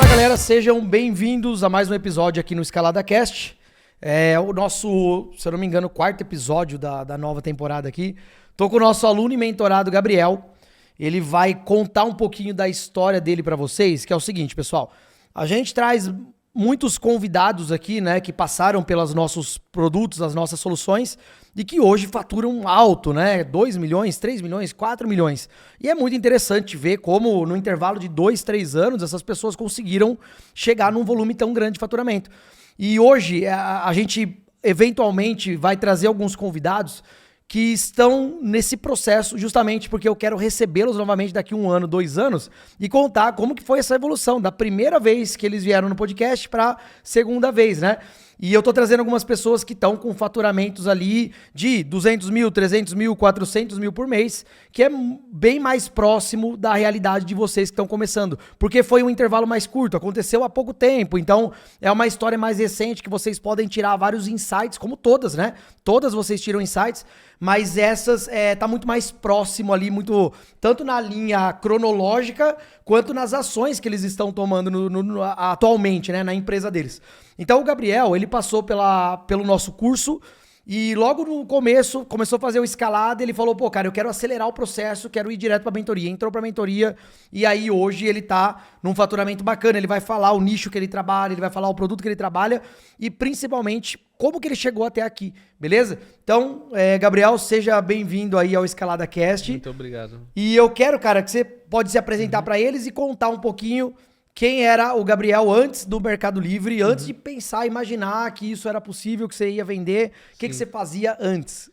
Fala galera, sejam bem-vindos a mais um episódio aqui no Escalada Cast. É o nosso, se eu não me engano, quarto episódio da nova temporada aqui. Tô com o nosso aluno e mentorado Gabriel. Ele vai contar um pouquinho da história dele pra vocês, que é o seguinte, pessoal. A gente traz muitos convidados aqui, né, que passaram pelos nossos produtos, as nossas soluções, e que hoje faturam alto, né, 2 milhões, 3 milhões, 4 milhões. E é muito interessante ver como no intervalo de 2, 3 anos essas pessoas conseguiram chegar num volume tão grande de faturamento. E hoje a gente eventualmente vai trazer alguns convidados que estão nesse processo justamente porque eu quero recebê-los novamente daqui 1 ano, 2 anos e contar como que foi essa evolução da primeira vez que eles vieram no podcast para segunda vez, né? E eu tô trazendo algumas pessoas que estão com faturamentos ali de 200 mil, 300 mil, 400 mil por mês, que é bem mais próximo da realidade de vocês que estão começando. Porque foi um intervalo mais curto, aconteceu há pouco tempo, então é uma história mais recente que vocês podem tirar vários insights, como todas, né? Todas vocês tiram insights, mas essas tá muito mais próximo ali, muito tanto na linha cronológica quanto nas ações que eles estão tomando atualmente, né, na empresa deles. Então o Gabriel, ele passou pelo nosso curso e logo no começo começou a fazer o escalada, ele falou, pô, cara, eu quero acelerar o processo, quero ir direto pra mentoria. Entrou pra mentoria e aí hoje ele tá num faturamento bacana, ele vai falar o nicho que ele trabalha, ele vai falar o produto que ele trabalha e principalmente como que ele chegou até aqui, beleza? Então, Gabriel, seja bem-vindo aí ao Escalada Cast. Muito obrigado. E eu quero, cara, que você pode se apresentar pra eles e contar um pouquinho quem era o Gabriel antes do Mercado Livre, antes de pensar, imaginar que isso era possível, que você ia vender, o que você fazia antes?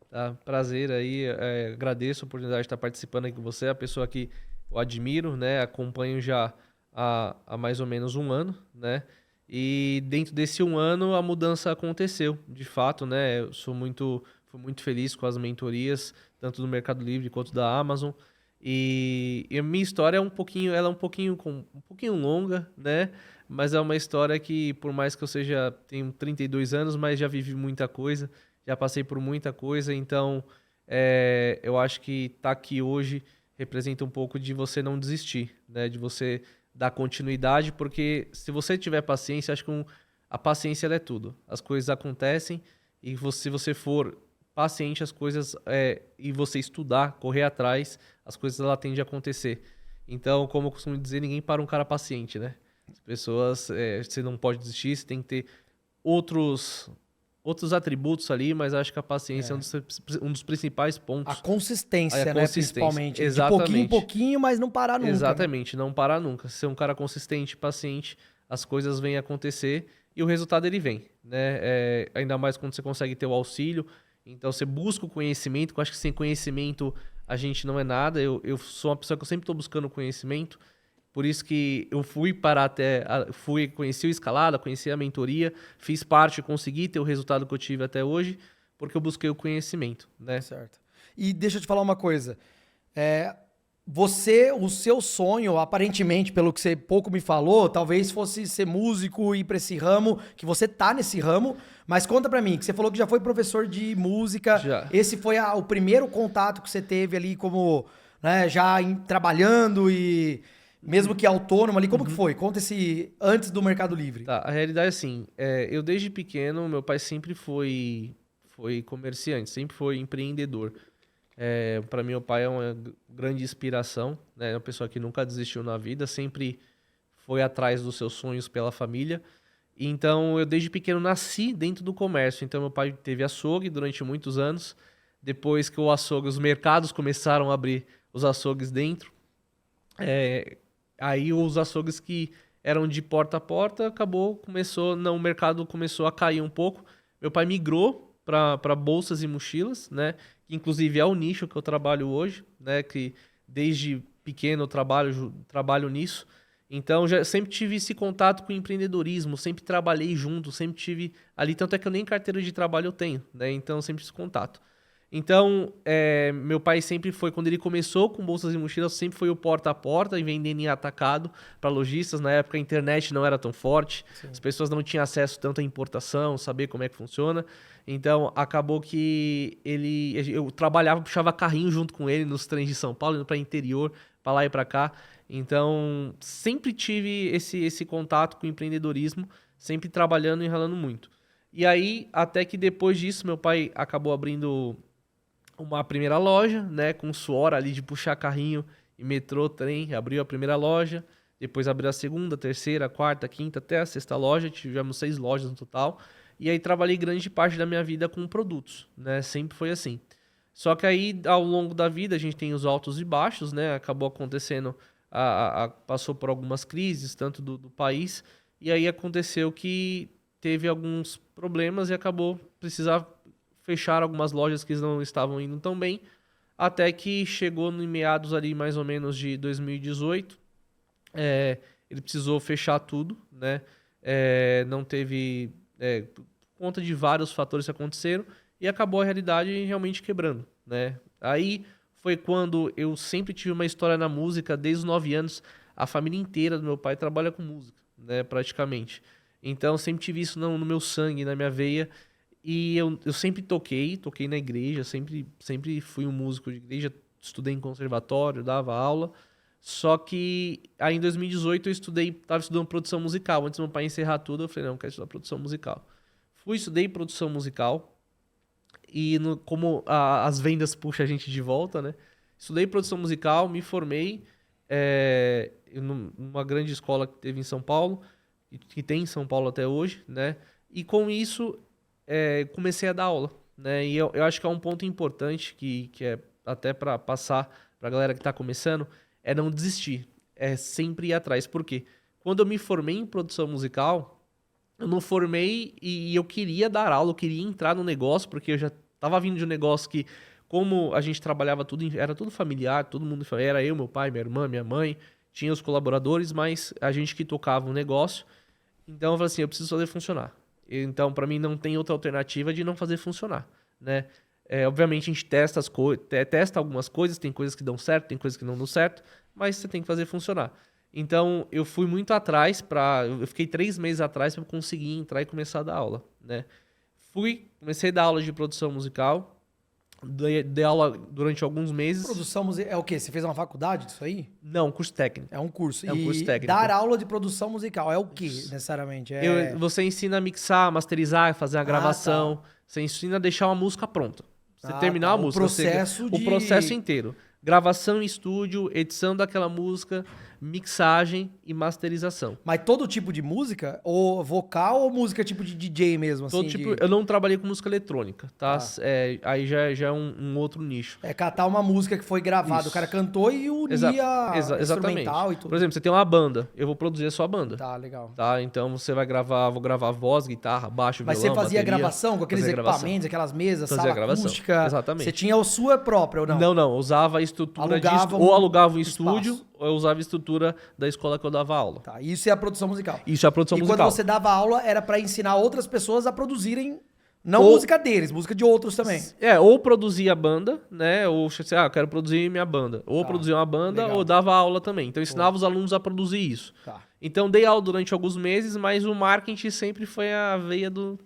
Tá, prazer aí, agradeço a oportunidade de estar participando aqui com você, a pessoa que eu admiro, né, acompanho já há mais ou menos 1 ano, né, e dentro desse 1 ano a mudança aconteceu, de fato, né, eu fui muito feliz com as mentorias, tanto do Mercado Livre quanto da Amazon. E a minha história ela é um pouquinho longa, né? Mas é uma história que, por mais que tenho 32 anos, mas já vivi muita coisa, já passei por muita coisa, então eu acho que estar aqui hoje representa um pouco de você não desistir, né? De você dar continuidade, porque se você tiver paciência, acho que a paciência ela é tudo. As coisas acontecem e se você for paciente, as coisas, e você estudar, correr atrás, as coisas ela tendem a acontecer. Então, como eu costumo dizer, ninguém para um cara paciente, né? As pessoas, você não pode desistir, você tem que ter outros atributos ali, mas acho que a paciência é um dos principais pontos. A consistência, né? Principalmente. Exatamente. De pouquinho em pouquinho, mas não parar nunca. Exatamente, não parar nunca. Ser um cara consistente, paciente, as coisas vêm acontecer e o resultado ele vem, né? Ainda mais quando você consegue ter o auxílio. Então, você busca o conhecimento, que eu acho que sem conhecimento a gente não é nada. Eu sou uma pessoa que eu sempre estou buscando conhecimento, por isso que eu conheci o Escalada, conheci a mentoria, fiz parte, consegui ter o resultado que eu tive até hoje, porque eu busquei o conhecimento, né? Certo. E deixa eu te falar uma coisa. O seu sonho, aparentemente, pelo que você pouco me falou, talvez fosse ser músico e ir pra esse ramo, que você tá nesse ramo, mas conta pra mim, que você falou que já foi professor de música. Já. Esse foi o primeiro contato que você teve ali como, né, trabalhando e mesmo que autônomo ali, como que foi? Conta antes do Mercado Livre. Tá, a realidade é assim, eu desde pequeno, meu pai sempre foi comerciante, sempre foi empreendedor. Para mim, meu pai é uma grande inspiração, né? Uma pessoa que nunca desistiu na vida, sempre foi atrás dos seus sonhos pela família. Então, eu desde pequeno nasci dentro do comércio. Então, meu pai teve açougue durante muitos anos. Depois que os mercados começaram a abrir os açougues dentro, aí os açougues que eram de porta a porta, o mercado começou a cair um pouco. Meu pai migrou para bolsas e mochilas, né? Que inclusive é o nicho que eu trabalho hoje, né? Que desde pequeno eu trabalho nisso. Então, sempre tive esse contato com o empreendedorismo, sempre trabalhei junto, sempre tive ali, tanto é que eu nem carteira de trabalho eu tenho, né? Então, sempre esse contato. Então, meu pai sempre foi, quando ele começou com bolsas e mochilas, sempre foi o porta a porta e vendendo em atacado para lojistas. Na época a internet não era tão forte, sim, as pessoas não tinham acesso tanto à importação, saber como é que funciona. Então, acabou que eu trabalhava, puxava carrinho junto com ele nos trens de São Paulo, indo para interior, para lá e para cá. Então, sempre tive esse contato com o empreendedorismo, sempre trabalhando e ralando muito. E aí, até que depois disso, meu pai acabou abrindo uma primeira loja, né, com suor ali de puxar carrinho e metrô, trem, abriu a primeira loja, depois abriu a segunda, terceira, quarta, quinta, até a sexta loja, tivemos 6 lojas no total, e aí trabalhei grande parte da minha vida com produtos, né, sempre foi assim. Só que aí, ao longo da vida, a gente tem os altos e baixos, né, acabou acontecendo, passou por algumas crises, tanto do país, e aí aconteceu que teve alguns problemas e acabou precisar fechar algumas lojas que não estavam indo tão bem, até que chegou em meados ali mais ou menos de 2018, ele precisou fechar tudo, né? Não teve, por conta de vários fatores que aconteceram, e acabou a realidade realmente quebrando, né? Aí foi quando eu sempre tive uma história na música, desde os 9 anos, a família inteira do meu pai trabalha com música, né? Praticamente. Então, sempre tive isso no meu sangue, na minha veia. E eu sempre toquei na igreja, sempre fui um músico de igreja, estudei em conservatório, dava aula. Só que aí em 2018 estava estudando produção musical. Antes do meu pai encerrar tudo, eu falei, não, eu quero estudar produção musical. Estudei produção musical. E como as vendas puxam a gente de volta, né? Estudei produção musical, me formei numa grande escola que teve em São Paulo, que tem em São Paulo até hoje, né? E com isso, comecei a dar aula, né? E eu acho que é um ponto importante que é até para passar para a galera que está começando, é não desistir, é sempre ir atrás. Por quê? Quando eu me formei em produção musical, eu não formei e eu queria dar aula, eu queria entrar no negócio, porque eu já estava vindo de um negócio que, como a gente trabalhava tudo, era tudo familiar, todo mundo, era eu, meu pai, minha irmã, minha mãe, tinha os colaboradores, mas a gente que tocava o negócio. Então eu falei assim, eu preciso fazer funcionar. Então, para mim, não tem outra alternativa de não fazer funcionar, né? Obviamente, a gente testa algumas coisas, tem coisas que dão certo, tem coisas que não dão certo, mas você tem que fazer funcionar. Então, eu fui muito atrás eu fiquei 3 meses atrás para conseguir entrar e começar a dar aula, né? Comecei a dar aula de produção musical, dei aula durante alguns meses. Produção musical é o quê? Você fez uma faculdade disso aí? Não, curso técnico. É um curso. É um curso técnico. Dar aula de produção musical é o quê, necessariamente? Você ensina a mixar, masterizar, fazer a gravação. Tá. Você ensina a deixar uma música pronta. Você terminar a música. O processo inteiro. Gravação em estúdio, edição daquela música, mixagem e masterização. Mas todo tipo de música? Ou vocal ou música tipo de DJ mesmo? Todo assim, tipo. Eu não trabalhei com música eletrônica, tá? Aí já é um outro nicho. É catar uma música que foi gravada, o cara cantou e unia instrumental e tudo. Por exemplo, você tem uma banda, eu vou produzir a sua banda. Tá, legal. Tá, então você vai vou gravar voz, guitarra, baixo, violão, Mas você fazia bateria, gravação com aqueles equipamentos, aquelas mesas, fazia sala gravação. acústica? Exatamente. Você tinha a sua própria ou não? Não. Usava a estrutura ou alugava um estúdio, ou eu usava a estrutura da escola que eu dava aula. Tá, isso é a produção musical. Isso é a produção musical. E quando você dava aula, era pra ensinar outras pessoas a produzirem, não música deles, música de outros também. Ou produzia a banda, né? Ou eu quero produzir minha banda. Ou produzia uma banda, legal. Ou dava aula também. Então eu ensinava os alunos a produzir isso. Tá. Então dei aula durante alguns meses, mas o marketing sempre foi a veia do...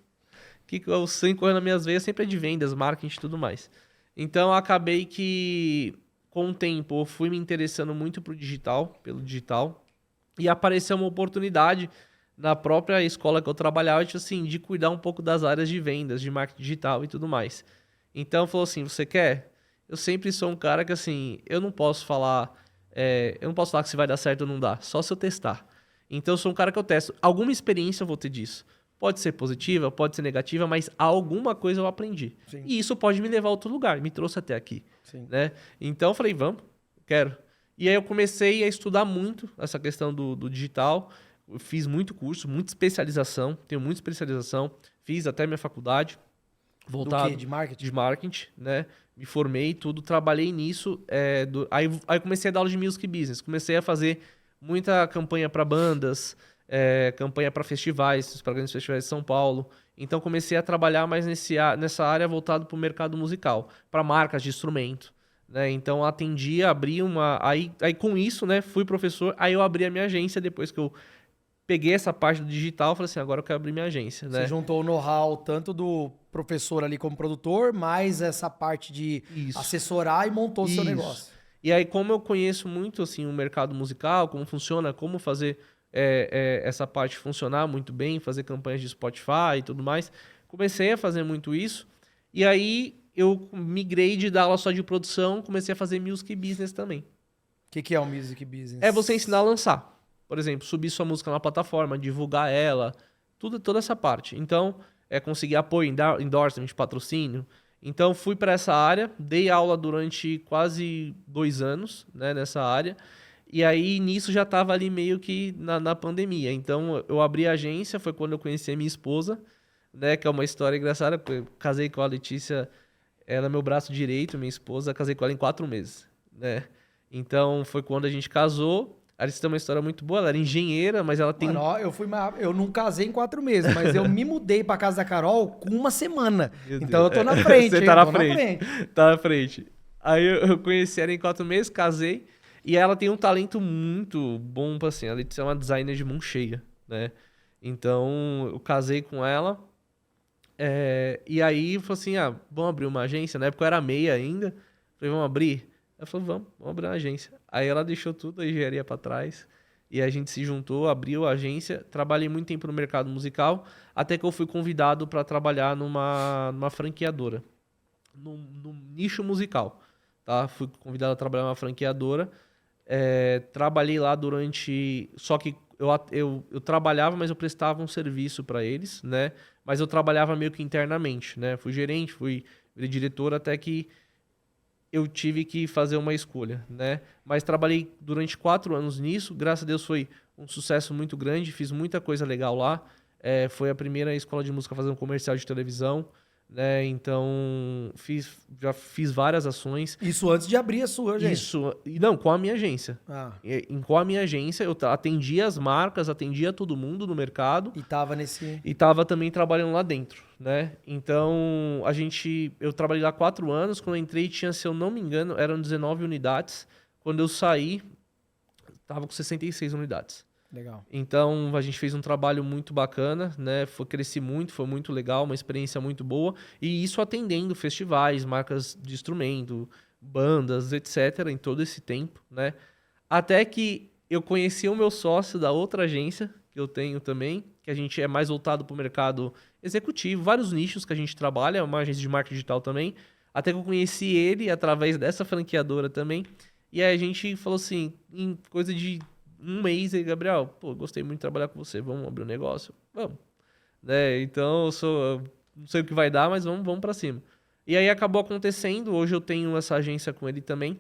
que eu sempre correndo nas minhas veias, sempre é de vendas, marketing e tudo mais. Então acabei que, com o tempo, eu fui me interessando muito pelo digital, e apareceu uma oportunidade na própria escola que eu trabalhava, assim, de cuidar um pouco das áreas de vendas, de marketing digital e tudo mais. Então falou assim, você quer? Eu sempre sou um cara que, assim, eu não posso falar que se vai dar certo ou não dá, só se eu testar. Então eu sou um cara que eu testo. Alguma experiência eu vou ter disso. Pode ser positiva, pode ser negativa, mas alguma coisa eu aprendi. Sim. E isso pode me levar a outro lugar, me trouxe até aqui. Sim. Né? Então eu falei, vamos, quero. E aí eu comecei a estudar muito essa questão do digital. Eu fiz muito curso, muita especialização, tenho muita especialização. Fiz até minha faculdade. Voltado, do quê? De marketing? De marketing, né? Me formei tudo, trabalhei nisso. Aí comecei a dar aula de music business. Comecei a fazer muita campanha para bandas, campanha para festivais, para grandes festivais de São Paulo. Então comecei a trabalhar mais nessa área voltado para o mercado musical, para marcas de instrumento. Né? Então atendi, abri uma... Aí com isso, né, fui professor, aí eu abri a minha agência depois que eu peguei essa parte do digital, falei assim, agora eu quero abrir minha agência. Né? Você juntou o know-how tanto do professor ali como produtor, mais essa parte de assessorar e montou o seu negócio. E aí, como eu conheço muito assim o mercado musical, como funciona, como fazer essa parte funcionar muito bem, fazer campanhas de Spotify e tudo mais, comecei a fazer muito isso. E aí eu migrei de dar aula só de produção, comecei a fazer music business também. O que é o music business? É você ensinar a lançar. Por exemplo, subir sua música na plataforma, divulgar ela, toda essa parte. Então, conseguir apoio, endorsement, patrocínio. Então, fui para essa área, dei aula durante quase 2 anos, né, nessa área. E aí, nisso, já estava ali meio que na pandemia. Então, eu abri a agência, foi quando eu conheci a minha esposa, né, que é uma história engraçada. Eu casei com a Letícia, ela é meu braço direito, minha esposa, casei com ela em 4 meses, né? Então, foi quando a gente casou. A Alice tem uma história muito boa, ela era engenheira, mas ela tem... Mano, ó, eu não casei em 4 meses, mas eu me mudei pra casa da Carol com 1 semana. Então eu tô na frente, Você hein? tá na Tô frente. Tá na frente. Aí eu conheci ela em 4 meses, casei. E ela tem um talento muito bom, assim. Ela é uma designer de mão cheia, né? Então, eu casei com ela. E aí, falou assim, vamos abrir uma agência? Na época eu era meia ainda. Falei, vamos abrir? Ela falou, vamos abrir uma agência. Aí ela deixou tudo a engenharia pra trás. E a gente se juntou, abriu a agência. Trabalhei muito tempo no mercado musical, até que eu fui convidado para trabalhar numa franqueadora, num nicho musical, tá? Fui convidado a trabalhar numa franqueadora. Trabalhei lá durante... Só que eu trabalhava, mas eu prestava um serviço para eles, né? Mas eu trabalhava meio que internamente, né? Fui gerente, fui diretor, até que eu tive que fazer uma escolha, né? Mas trabalhei durante 4 anos nisso. Graças a Deus foi um sucesso muito grande. Fiz muita coisa legal lá. Foi a primeira escola de música a fazer um comercial de televisão, né? Então, já fiz várias ações. Isso antes de abrir a sua, gente. Isso, não, com a minha agência. Com a minha agência, eu atendia as marcas, atendia todo mundo no mercado. E tava nesse... E tava também trabalhando lá dentro, né? Então, eu trabalhei lá 4 anos. Quando eu entrei, tinha, se eu não me engano, eram 19 unidades. Quando eu saí, tava com 66 unidades. Legal. Então, a gente fez um trabalho muito bacana, né? Cresci muito, foi muito legal, uma experiência muito boa. E isso atendendo festivais, marcas de instrumento, bandas, etc., em todo esse tempo, né? Até que eu conheci o meu sócio da outra agência, que eu tenho também, que a gente é mais voltado para o mercado executivo, vários nichos que a gente trabalha, é uma agência de marketing digital também. Até que eu conheci ele através dessa franqueadora também. E aí a gente falou assim, em coisa de 1 mês, aí, Gabriel, pô, gostei muito de trabalhar com você, vamos abrir um negócio? Vamos. Né? Então, eu não sei o que vai dar, mas vamos para cima. E aí acabou acontecendo, hoje eu tenho essa agência com ele também.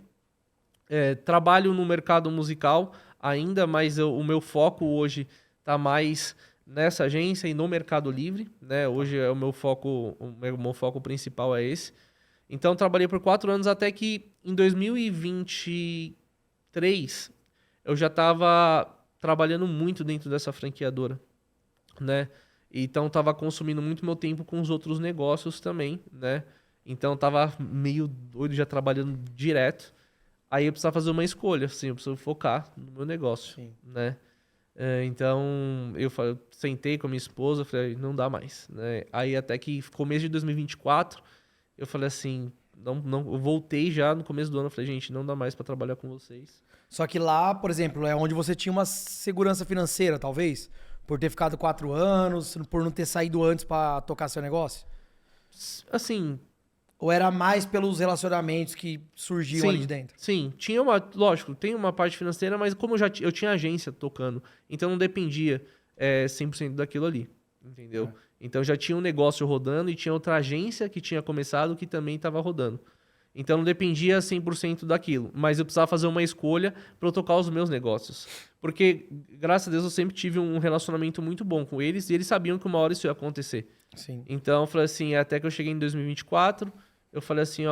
Trabalho no mercado musical ainda, mas o meu foco hoje está mais nessa agência e no Mercado Livre, né? Hoje é o meu foco principal é esse. Então, trabalhei por 4 anos até que em 2023 eu já estava trabalhando muito dentro dessa franqueadora, né? Então, estava consumindo muito meu tempo com os outros negócios também, né? Então, estava meio doido já trabalhando direto. Aí eu precisava fazer uma escolha, assim, eu preciso focar no meu negócio, sim, né? Então, eu sentei com a minha esposa, falei, não dá mais, né? Aí até que começo de 2024, eu falei assim, não, eu voltei já no começo do ano, eu falei, gente, não dá mais para trabalhar com vocês. Só que lá, por exemplo, é onde você tinha uma segurança financeira, talvez? Por ter ficado 4 anos, por não ter saído antes para tocar seu negócio? Assim... Ou era mais pelos relacionamentos que surgiam ali de dentro? Sim, lógico, tem uma parte financeira, mas como eu tinha agência tocando, então não dependia 100% daquilo ali, entendeu? Então já tinha um negócio rodando e tinha outra agência que tinha começado que também estava rodando. Então não dependia 100% daquilo, mas eu precisava fazer uma escolha para eu tocar os meus negócios. Porque, graças a Deus, eu sempre tive um relacionamento muito bom com eles e eles sabiam que uma hora isso ia acontecer. Sim. Então eu falei assim, até que eu cheguei em 2024... Eu falei assim,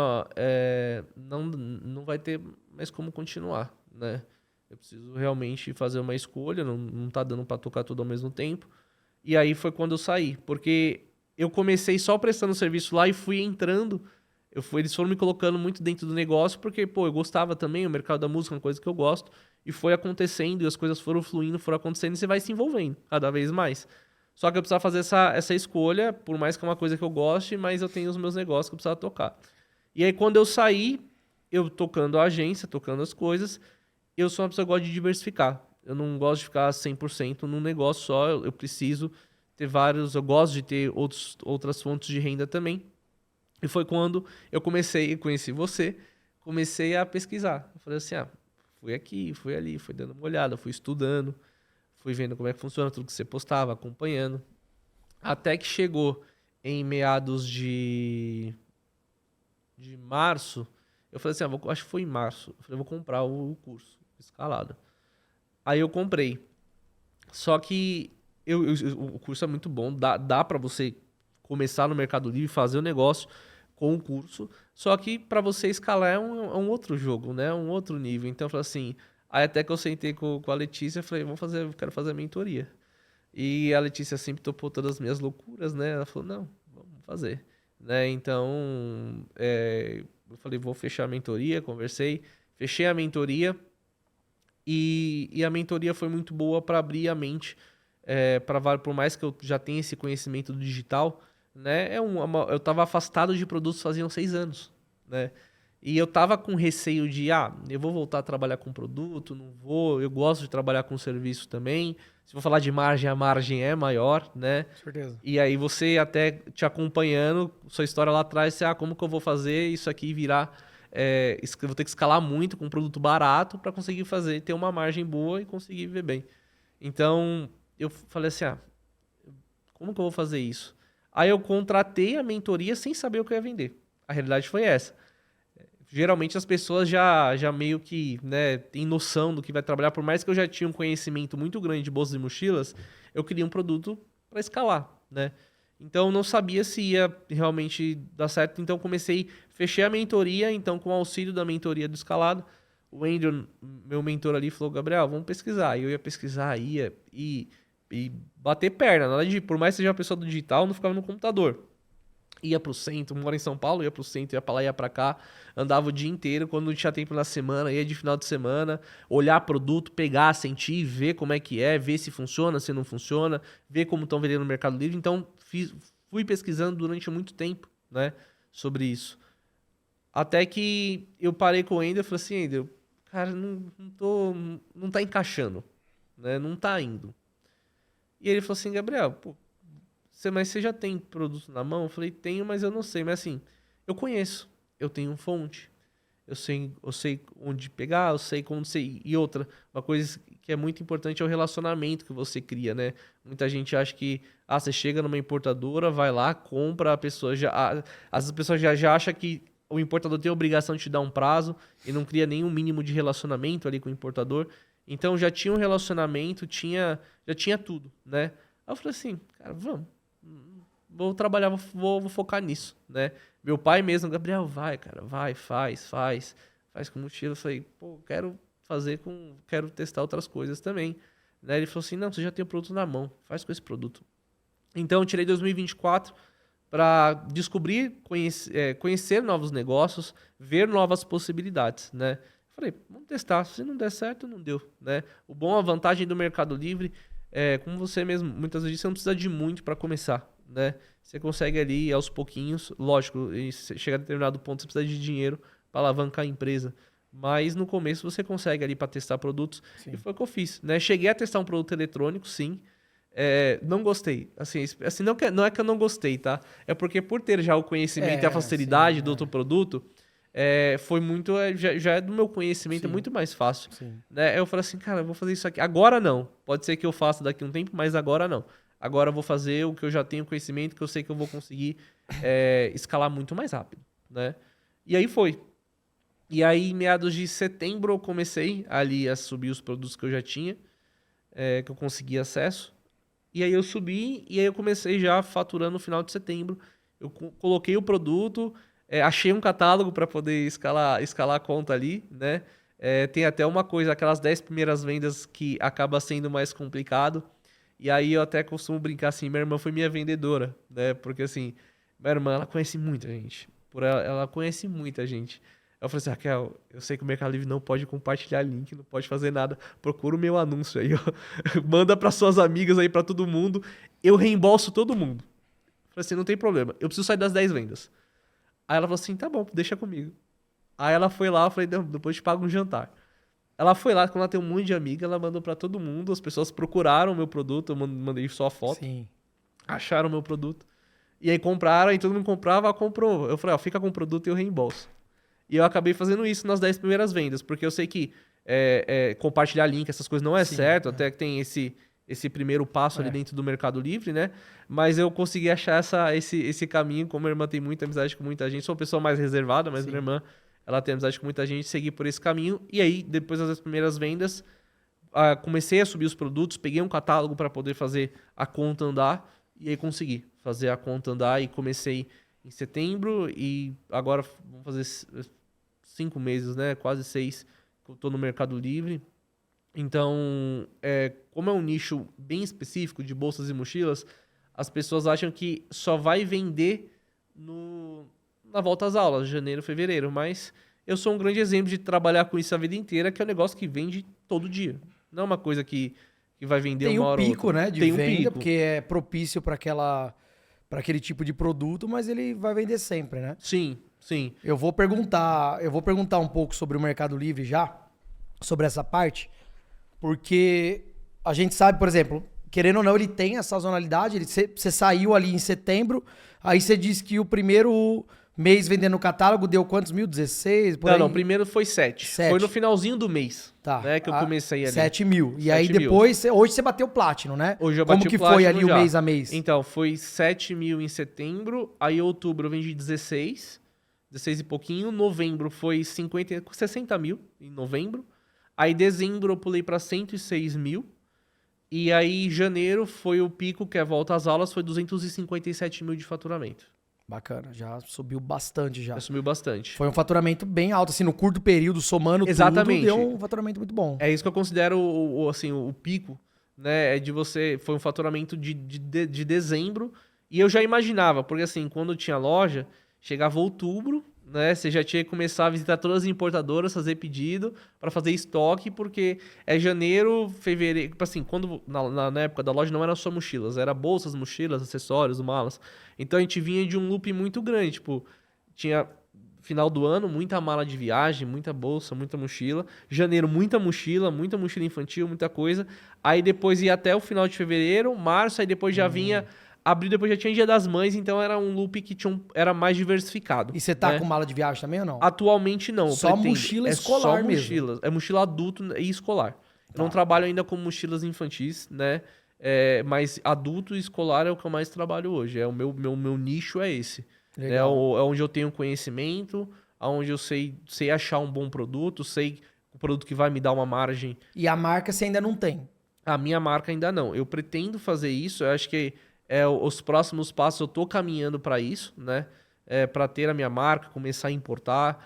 não vai ter mais como continuar, né? Eu preciso realmente fazer uma escolha, não tá dando para tocar tudo ao mesmo tempo. E aí foi quando eu saí, porque eu comecei só prestando serviço lá e fui entrando. Eles foram me colocando muito dentro do negócio, porque, pô, eu gostava também, o mercado da música é uma coisa que eu gosto. E foi acontecendo, e as coisas foram fluindo, foram acontecendo, e você vai se envolvendo cada vez mais. Só que eu precisava fazer essa escolha, por mais que é uma coisa que eu goste, mas eu tenho os meus negócios que eu precisava tocar. E aí, quando eu saí, eu tocando a agência, tocando as coisas, eu sou uma pessoa que gosta de diversificar. Eu não gosto de ficar 100% num negócio só, eu preciso ter vários, eu gosto de ter outras fontes de renda também. E foi quando eu conheci você, comecei a pesquisar. Eu falei assim, fui aqui, fui ali, fui dando uma olhada, fui estudando, fui vendo como é que funciona tudo que você postava, acompanhando. Até que chegou em meados de março, eu falei assim, acho que foi em março, eu falei, vou comprar o curso, escalada. Aí eu comprei. Só que o curso é muito bom, dá para você começar no Mercado Livre, fazer o negócio com o curso, só que para você escalar é um outro jogo, né? Um outro nível. Então eu falei assim, aí até que eu sentei com a Letícia, eu falei, quero fazer a mentoria. E a Letícia sempre topou todas as minhas loucuras, né? Ela falou, não, vamos fazer. Né? Então, eu falei, vou fechar a mentoria, conversei, fechei a mentoria e a mentoria foi muito boa para abrir a mente, por mais que eu já tenha esse conhecimento do digital, né? Eu estava afastado de produtos faziam 6 anos, né? E eu tava com receio de, eu vou voltar a trabalhar com produto, não vou, eu gosto de trabalhar com serviço também. Se for falar de margem, a margem é maior, né? Certeza. E aí você até te acompanhando, sua história lá atrás, você, como que eu vou fazer isso aqui virar... eu vou ter que escalar muito com um produto barato para conseguir ter uma margem boa e conseguir viver bem. Então, eu falei assim, como que eu vou fazer isso? Aí eu contratei a mentoria sem saber o que eu ia vender. A realidade foi essa. Geralmente as pessoas já meio que, né, têm noção do que vai trabalhar. Por mais que eu já tinha um conhecimento muito grande de bolsas e mochilas, eu queria um produto para escalar, né? Então eu não sabia se ia realmente dar certo. Então fechei a mentoria, então com o auxílio da mentoria do escalado, o Andrew, meu mentor ali, falou, Gabriel, vamos pesquisar. E eu ia pesquisar, e bater perna. Nada de, por mais que seja uma pessoa do digital, não ficava no computador. Ia pro centro, moro em São Paulo, ia pro centro, ia pra lá, ia pra cá, andava o dia inteiro, quando não tinha tempo na semana, ia de final de semana, olhar produto, pegar, sentir, ver como é que é, ver se funciona, se não funciona, ver como estão vendendo no Mercado Livre. Então, fui pesquisando durante muito tempo, né, sobre isso. Até que eu parei com o Ender e falei assim, Ender, cara, não tá encaixando, né, não tá indo. E ele falou assim, Gabriel, pô, mas você já tem produto na mão? Eu falei, tenho, mas eu não sei. Mas assim, eu conheço. Eu tenho fonte. Eu sei onde pegar, eu sei como sei. E outra, uma coisa que é muito importante é o relacionamento que você cria, né? Muita gente acha que, você chega numa importadora, vai lá, compra, a pessoa já... As pessoas já acham que o importador tem a obrigação de te dar um prazo e não cria nenhum mínimo de relacionamento ali com o importador. Então já tinha um relacionamento, já tinha tudo, né? Aí eu falei assim, cara, vamos. Vou trabalhar, vou focar nisso, né? Meu pai mesmo, Gabriel, vai, cara, vai, faz com mochila. Eu falei, pô, quero testar outras coisas também, né? Ele falou assim, não, você já tem o produto na mão, faz com esse produto. Então, eu tirei 2024 para descobrir, conhecer novos negócios, ver novas possibilidades, né? Falei, vamos testar, se não der certo, não deu, né? A vantagem do Mercado Livre como você mesmo, muitas vezes você não precisa de muito para começar, né? Você consegue ali aos pouquinhos, lógico, e chega a determinado ponto você precisa de dinheiro para alavancar a empresa, mas no começo você consegue ali para testar produtos. Sim. E foi o que eu fiz, né? Cheguei a testar um produto eletrônico, sim. Não gostei. Assim não é que eu não gostei, tá? É porque por ter já o conhecimento e a facilidade do outro produto, foi muito, já é do meu conhecimento, sim, é muito mais fácil, né? Eu falei assim, cara, eu vou fazer isso aqui agora não, pode ser que eu faça daqui a um tempo, mas agora não, agora eu vou fazer o que eu já tenho conhecimento, que eu sei que eu vou conseguir escalar muito mais rápido, né? E aí foi. E aí em meados de setembro eu comecei ali a subir os produtos que eu já tinha, que eu consegui acesso, e aí eu subi, e aí eu comecei já faturando no final de setembro, eu coloquei o produto, achei um catálogo para poder escalar a conta ali, né? Tem até uma coisa, aquelas 10 primeiras vendas que acaba sendo mais complicado. E aí eu até costumo brincar assim, minha irmã foi minha vendedora, né? Porque assim, minha irmã, ela conhece muita gente. Ela conhece muita gente. Eu falei assim, Raquel, eu sei que o Mercado Livre não pode compartilhar link, não pode fazer nada. Procura o meu anúncio aí, ó. Manda para suas amigas aí, para todo mundo. Eu reembolso todo mundo. Eu falei assim, não tem problema. Eu preciso sair das 10 vendas. Aí ela falou assim, tá bom, deixa comigo. Aí ela foi lá, eu falei, depois te pago um jantar. Ela foi lá, quando ela tem um monte de amiga, ela mandou pra todo mundo, as pessoas procuraram o meu produto, eu mandei só a foto, Sim. acharam o meu produto. E aí compraram, e todo mundo comprava, ela comprou. Eu falei, ó, fica com o produto e eu reembolso. E eu acabei fazendo isso nas 10 primeiras vendas, porque eu sei que compartilhar link, essas coisas não é Sim, certo, até que tem esse primeiro passo ali dentro do Mercado Livre, né? Mas eu consegui achar esse caminho, como minha irmã tem muita amizade com muita gente, sou uma pessoa mais reservada, mas Sim. minha irmã, ela tem amizade com muita gente, segui por esse caminho. E aí, depois das primeiras vendas, comecei a subir os produtos, peguei um catálogo para poder fazer a conta andar, e aí consegui fazer a conta andar e comecei em setembro e agora vamos fazer 5 meses, né? Quase 6 que eu tô no Mercado Livre. Então, como é um nicho bem específico de bolsas e mochilas, as pessoas acham que só vai vender na volta às aulas, janeiro, fevereiro. Mas eu sou um grande exemplo de trabalhar com isso a vida inteira, que é um negócio que vende todo dia. Não é uma coisa que vai vender Tem uma um hora ou pico, outra. né, de Tem um venda, pico. porque é propício para aquele tipo de produto, mas ele vai vender sempre, né? Sim, sim. Eu vou perguntar um pouco sobre o Mercado Livre já, sobre essa parte, porque a gente sabe, por exemplo, querendo ou não, ele tem a sazonalidade, você saiu ali em setembro, aí você disse que o primeiro mês vendendo no catálogo deu quantos mil? 16? Por aí? Não, primeiro foi 7. 7. Foi no finalzinho do mês, Tá. né, que eu comecei ali. 7 mil. E 7 aí mil. depois, hoje você bateu o Platinum, né? Hoje eu Como bati que o foi Platinum ali já. o mês a mês? Então, foi 7 mil em setembro, aí outubro eu vendi 16 e pouquinho, novembro foi 60 mil em novembro, aí dezembro eu pulei para 106 mil, e aí janeiro foi o pico, que é a volta às aulas, foi 257 mil de faturamento. Bacana, já subiu bastante já. Já subiu bastante. Foi um faturamento bem alto, assim, no curto período, somando Exatamente. tudo, deu um faturamento muito bom. É isso que eu considero o pico, né? É de você. Foi um faturamento de dezembro. E eu já imaginava, porque assim, quando tinha loja, chegava outubro, né? Você já tinha que começar a visitar todas as importadoras, fazer pedido para fazer estoque, porque é janeiro, fevereiro. Tipo assim, quando na época da loja não eram só mochilas, era bolsas, mochilas, acessórios, malas. Então a gente vinha de um loop muito grande. Tipo, tinha final do ano, muita mala de viagem, muita bolsa, muita mochila. Janeiro, muita mochila infantil, muita coisa. Aí depois ia até o final de fevereiro, março, aí depois já vinha. Abril, depois já tinha Dia das Mães, então era um loop que era mais diversificado. E você tá né? com mala de viagem também ou não? Atualmente não. Só mochila escolar só mesmo. mochilas. É mochila adulto e escolar. Eu Tá. não trabalho ainda com mochilas infantis, né? Mas adulto e escolar é o que eu mais trabalho hoje. Meu nicho é esse. Né? É onde eu tenho conhecimento, onde eu sei achar um bom produto, sei o produto que vai me dar uma margem. E a marca você ainda não tem? A minha marca ainda não. Eu pretendo fazer isso, eu acho que os próximos passos eu tô caminhando para isso, né? Para ter a minha marca, começar a importar,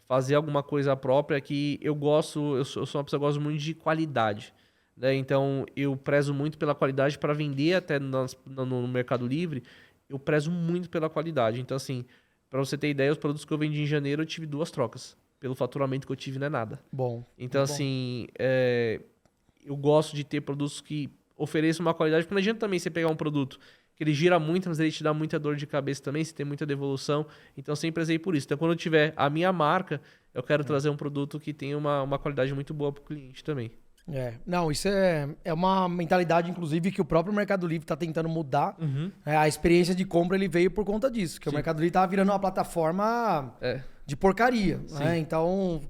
fazer alguma coisa própria que eu gosto. Eu sou uma pessoa que gosta muito de qualidade, né? Então eu prezo muito pela qualidade para vender até no Mercado Livre. Eu prezo muito pela qualidade. Então assim, para você ter ideia, os produtos que eu vendi em janeiro eu tive 2 trocas. Pelo faturamento que eu tive não é nada. Bom. Então assim, eu gosto de ter produtos que ofereça uma qualidade, porque não adianta também você pegar um produto que ele gira muito, mas ele te dá muita dor de cabeça também, se tem muita devolução. Então, sempre prezei por isso. Então, quando eu tiver a minha marca, eu quero trazer um produto que tenha uma qualidade muito boa para o cliente também. Não, isso é uma mentalidade, inclusive, que o próprio Mercado Livre está tentando mudar. A experiência de compra ele veio por conta disso, que o Mercado Livre estava virando uma plataforma de porcaria. Né? Então,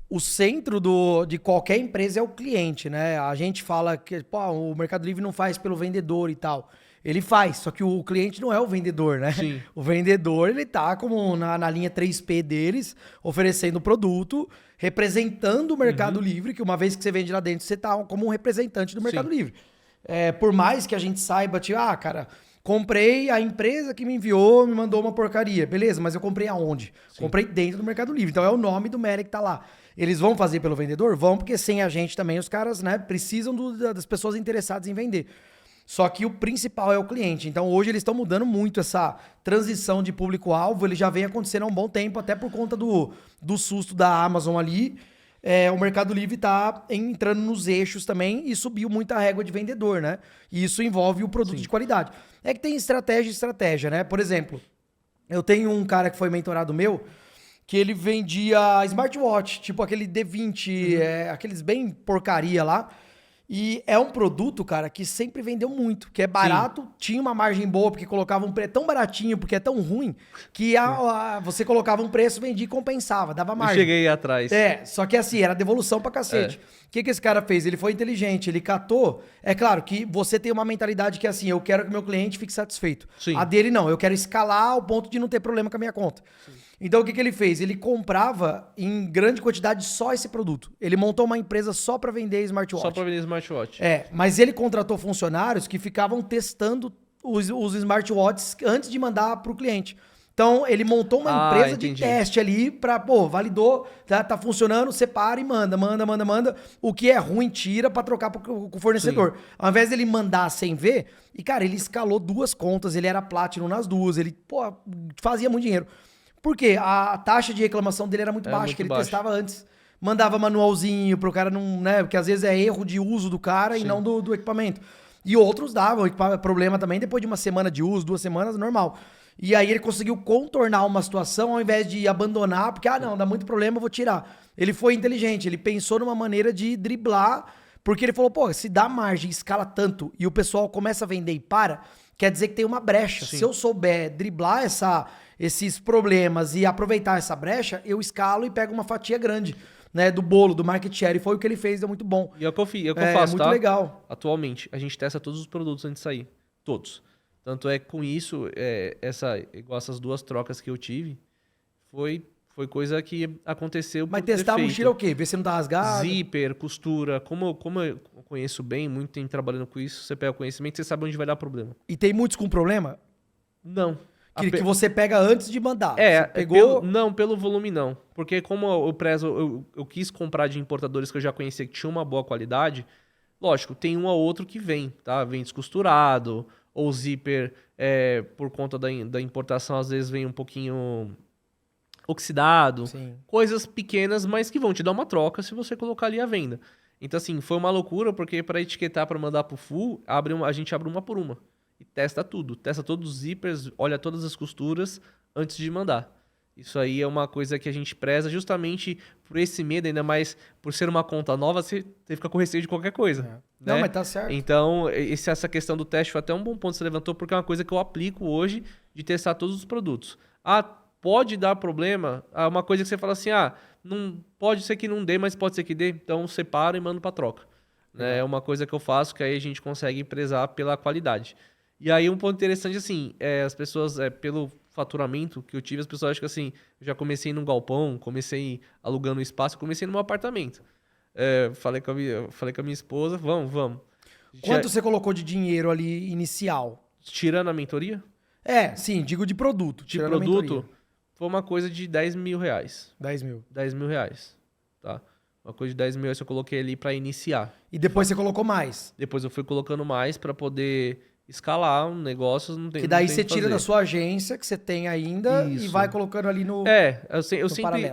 o centro de qualquer empresa é o cliente, né? A gente fala que o Mercado Livre não faz pelo vendedor e tal. Ele faz, só que o cliente não é o vendedor, né? Sim. O vendedor, ele tá como na linha 3P deles, oferecendo o produto, representando o Mercado Livre, que uma vez que você vende lá dentro, você tá como um representante do Mercado Livre. Por mais que a gente saiba, tipo, cara, comprei, a empresa que me enviou me mandou uma porcaria. Beleza, mas eu comprei aonde? Sim. Comprei dentro do Mercado Livre. Então é o nome do Meli que tá lá. Eles vão fazer pelo vendedor? Vão, porque sem a gente também os caras, né, precisam das pessoas interessadas em vender. Só que o principal é o cliente. Então hoje eles estão mudando muito essa transição de público-alvo. Ele já vem acontecendo há um bom tempo, até por conta do susto da Amazon ali. O Mercado Livre está entrando nos eixos também e subiu muito a régua de vendedor, né? E isso envolve o produto de qualidade. É que tem estratégia, né? Por exemplo, Eu tenho um cara que foi mentorado meu, que ele vendia smartwatch, tipo aquele D20, aqueles bem porcaria lá. E é um produto, cara, que sempre vendeu muito, que é barato, tinha uma margem boa, porque colocava um preço tão baratinho, porque é tão ruim, que você colocava um preço, vendia e compensava, dava Eu margem. cheguei atrás. Só que assim, era devolução pra cacete. O que esse cara fez? Ele foi inteligente, ele catou. É claro que você tem uma mentalidade que é assim, eu quero que meu cliente fique satisfeito. Sim. A dele não, eu quero escalar ao ponto de não ter problema com a minha conta. Então o que ele fez? Ele comprava em grande quantidade só esse produto. Ele montou uma empresa só pra vender smartwatch. Só pra vender smartwatch. Mas ele contratou funcionários que ficavam testando os smartwatches antes de mandar pro cliente. Então, ele montou uma empresa de teste ali pra, validou, tá funcionando, separa e manda. O que é ruim, tira pra trocar com o fornecedor. Sim. Ao invés dele mandar sem ver, e cara, ele escalou 2 contas, ele era Platinum nas 2, ele, fazia muito dinheiro. Por quê? A taxa de reclamação dele era muito baixa, que ele testava antes. Mandava manualzinho pro cara não, né? Porque às vezes é erro de uso do cara e não do equipamento. E outros davam problema também depois de uma semana de uso, 2 semanas, normal. E aí ele conseguiu contornar uma situação ao invés de abandonar, porque, não, dá muito problema, eu vou tirar. Ele foi inteligente, ele pensou numa maneira de driblar, porque ele falou, se dá margem, escala tanto, e o pessoal começa a vender e para, quer dizer que tem uma brecha. Sim. Se eu souber driblar esses problemas e aproveitar essa brecha, eu escalo e pego uma fatia grande, né, do bolo, do market share. E foi o que ele fez, deu muito bom. E é o que eu faço, muito legal. Atualmente, a gente testa todos os produtos antes de sair. Todos. Tanto é que com isso, igual essas 2 trocas que eu tive, foi coisa que aconteceu. Mas testar a mochila é o quê? Ver se não tá rasgado? Zíper, costura. Como eu conheço bem, muito tempo trabalhando com isso, você pega o conhecimento, você sabe onde vai dar problema. E tem muitos com problema? Não. Que você pega antes de mandar. Pelo volume não. Porque como eu prezo, eu quis comprar de importadores que eu já conhecia que tinham uma boa qualidade, lógico, tem um ou outro que vem, tá? Vem descosturado, ou zíper, por conta da importação, às vezes vem um pouquinho oxidado. Sim. Coisas pequenas, mas que vão te dar uma troca se você colocar ali à venda. Então, assim, foi uma loucura, porque para etiquetar, para mandar pro full, a gente abre uma por uma. E testa tudo. Testa todos os zippers, olha todas as costuras antes de mandar. Isso aí é uma coisa que a gente preza justamente por esse medo, ainda mais por ser uma conta nova, você fica com receio de qualquer coisa. Né? Não, mas tá certo. Então, essa questão do teste foi até um bom ponto que você levantou, porque é uma coisa que eu aplico hoje de testar todos os produtos. Pode dar problema? Uma coisa que você fala assim, não, pode ser que não dê, mas pode ser que dê. Então, separa e manda para troca. Né? É uma coisa que eu faço que aí a gente consegue prezar pela qualidade. E aí um ponto interessante, assim, as pessoas, pelo faturamento que eu tive, as pessoas acham que assim, eu já comecei num galpão, comecei alugando um espaço, comecei num apartamento. Falei com a minha esposa, vamos. Quanto você colocou de dinheiro ali inicial? Tirando a mentoria? Sim, digo de produto. De produto, foi uma coisa de 10 mil reais. 10 mil. 10 mil reais, tá? Uma coisa de 10 mil reais eu coloquei ali para iniciar. E depois você colocou mais? Depois eu fui colocando mais para poder escalar um negócio, não tem que daí você tira da sua agência, que você tem ainda, e vai colocando ali no eu sempre...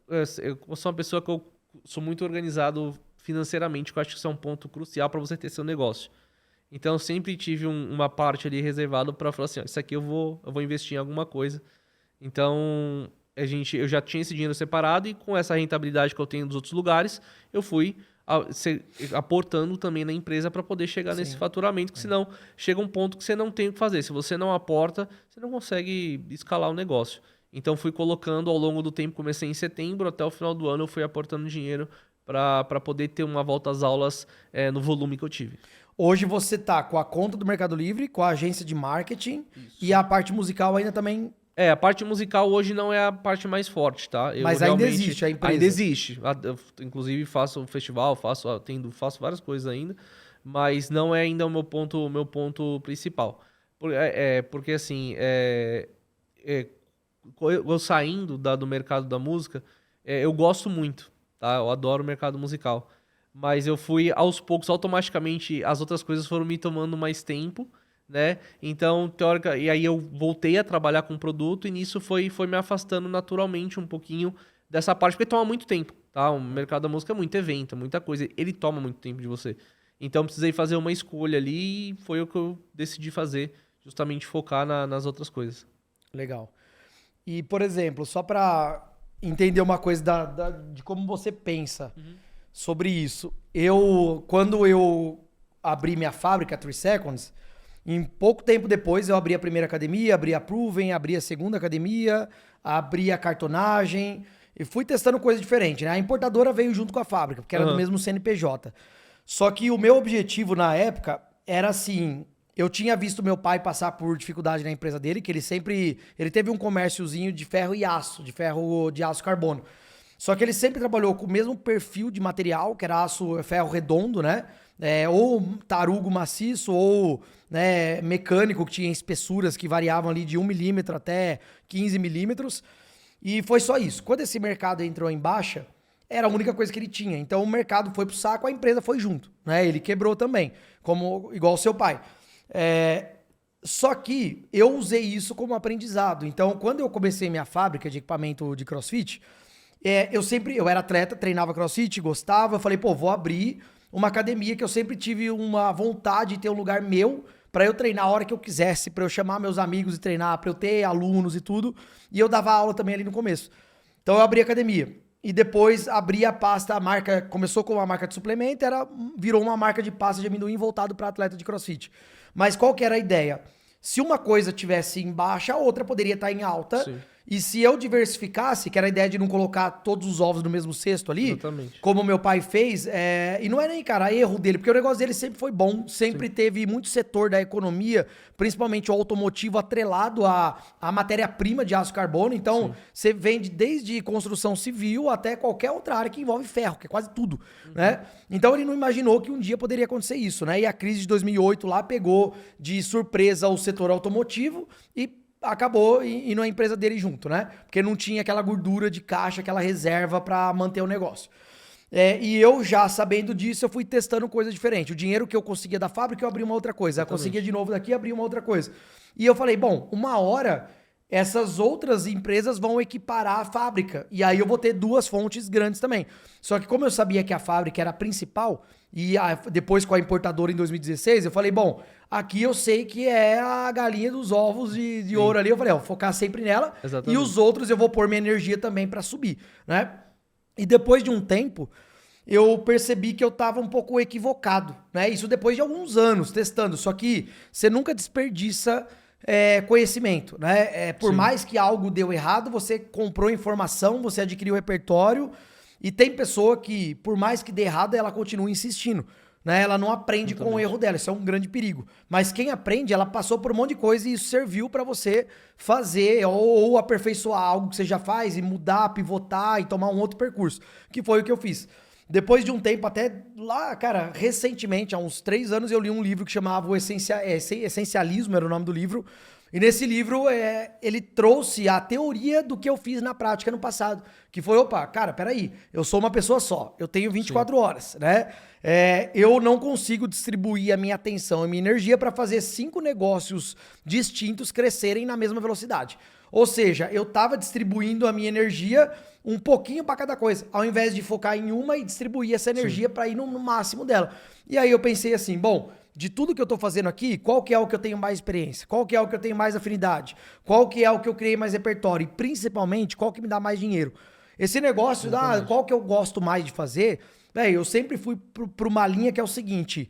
Eu sou uma pessoa que eu sou muito organizado financeiramente, que eu acho que isso é um ponto crucial para você ter seu negócio. Então, eu sempre tive uma parte ali reservada para falar assim, isso aqui eu vou investir em alguma coisa. Então, eu já tinha esse dinheiro separado e com essa rentabilidade que eu tenho dos outros lugares, eu fui aportando também na empresa para poder chegar nesse faturamento, que senão chega um ponto que você não tem o que fazer. Se você não aporta, você não consegue escalar o negócio. Então fui colocando ao longo do tempo, comecei em setembro, até o final do ano eu fui aportando dinheiro para poder ter uma volta às aulas no volume que eu tive. Hoje você tá com a conta do Mercado Livre, com a agência de marketing e a parte musical ainda também... A parte musical hoje não é a parte mais forte, tá? Mas ainda existe a empresa. Ainda existe. Eu, inclusive faço um festival, faço várias coisas ainda, mas não é ainda o meu ponto principal. Porque assim, eu saindo do mercado da música, eu gosto muito, tá? Eu adoro o mercado musical. Mas eu fui, aos poucos, automaticamente, as outras coisas foram me tomando mais tempo, né? Então, e aí eu voltei a trabalhar com produto e nisso foi me afastando naturalmente um pouquinho dessa parte, porque toma muito tempo, tá? O mercado da música é muito evento, muita coisa, ele toma muito tempo de você. Então, precisei fazer uma escolha ali e foi o que eu decidi fazer, justamente focar nas outras coisas. Legal. E, por exemplo, só pra entender uma coisa de como você pensa sobre isso. Quando eu abri minha fábrica, 3 Seconds, em pouco tempo depois eu abri a primeira academia, abri a Proven, abri a segunda academia, abri a cartonagem e fui testando coisa diferente, né? A importadora veio junto com a fábrica, porque era do mesmo CNPJ. Só que o meu objetivo na época era assim, eu tinha visto meu pai passar por dificuldade na empresa dele, que ele teve um comérciozinho de ferro e aço, de ferro de aço carbono. Só que ele sempre trabalhou com o mesmo perfil de material, que era ferro redondo, né? Ou tarugo maciço, ou né, mecânico, que tinha espessuras que variavam ali de 1 milímetro até 15 milímetros. E foi só isso. Quando esse mercado entrou em baixa, era a única coisa que ele tinha. Então o mercado foi pro saco, a empresa foi junto, né? Ele quebrou também, igual o seu pai. Só que eu usei isso como aprendizado. Então, quando eu comecei minha fábrica de equipamento de CrossFit, eu era atleta, treinava CrossFit, gostava. Eu falei, pô, vou abrir uma academia que eu sempre tive uma vontade de ter um lugar meu para eu treinar a hora que eu quisesse, para eu chamar meus amigos e treinar, para eu ter alunos e tudo. E eu dava aula também ali no começo. Então eu abri a academia. E depois abri a pasta, a marca começou com uma marca de suplemento, virou uma marca de pasta de amendoim voltado para atleta de CrossFit. Mas qual que era a ideia? Se uma coisa tivesse em baixa, a outra poderia estar em alta. Sim. E se eu diversificasse, que era a ideia de não colocar todos os ovos no mesmo cesto ali, exatamente, como meu pai fez, e não é nem, cara, erro dele, porque o negócio dele sempre foi bom, sempre Sim. teve muito setor da economia, principalmente o automotivo, atrelado à matéria-prima de aço carbono. Então, Sim. você vende desde construção civil até qualquer outra área que envolve ferro, que é quase tudo, né? Então, ele não imaginou que um dia poderia acontecer isso, né? E a crise de 2008 lá pegou de surpresa o setor automotivo e acabou indo a empresa dele junto, né? Porque não tinha aquela gordura de caixa, aquela reserva para manter o negócio. E eu já sabendo disso, eu fui testando coisa diferente. O dinheiro que eu conseguia da fábrica, eu abri uma outra coisa. Eu conseguia de novo daqui, abri uma outra coisa. E eu falei, bom, uma hora essas outras empresas vão equiparar a fábrica. E aí eu vou ter 2 fontes grandes também. Só que como eu sabia que a fábrica era a principal, e depois com a importadora em 2016, eu falei, bom, aqui eu sei que é a galinha dos ovos de ouro ali. Eu falei, vou focar sempre nela. Exatamente. E os outros eu vou pôr minha energia também para subir, né? E depois de um tempo, eu percebi que eu tava um pouco equivocado, né? Isso depois de alguns anos testando. Só que você nunca desperdiça conhecimento, né? Por Sim. mais que algo deu errado, você comprou informação, você adquiriu repertório. E tem pessoa que, por mais que dê errado, ela continua insistindo, né? Ela não aprende com o erro dela, isso é um grande perigo. Mas quem aprende, ela passou por um monte de coisa e isso serviu para você fazer ou aperfeiçoar algo que você já faz e mudar, pivotar e tomar um outro percurso, que foi o que eu fiz. Depois de um tempo, até lá, cara, recentemente, há uns 3 anos, eu li um livro que chamava o Essencialismo, era o nome do livro. E nesse livro, ele trouxe a teoria do que eu fiz na prática no passado. Que foi, opa, cara, peraí, eu sou uma pessoa só, eu tenho 24 Sim. horas, né? Eu não consigo distribuir a minha atenção e minha energia para fazer 5 negócios distintos crescerem na mesma velocidade. Ou seja, eu estava distribuindo a minha energia um pouquinho para cada coisa, ao invés de focar em uma e distribuir essa energia para ir no máximo dela. E aí eu pensei assim, bom, de tudo que eu tô fazendo aqui, qual que é o que eu tenho mais experiência? Qual que é o que eu tenho mais afinidade? Qual que é o que eu criei mais repertório? E principalmente, qual que me dá mais dinheiro? Esse negócio, qual que eu gosto mais de fazer? Eu sempre fui pra uma linha que é o seguinte...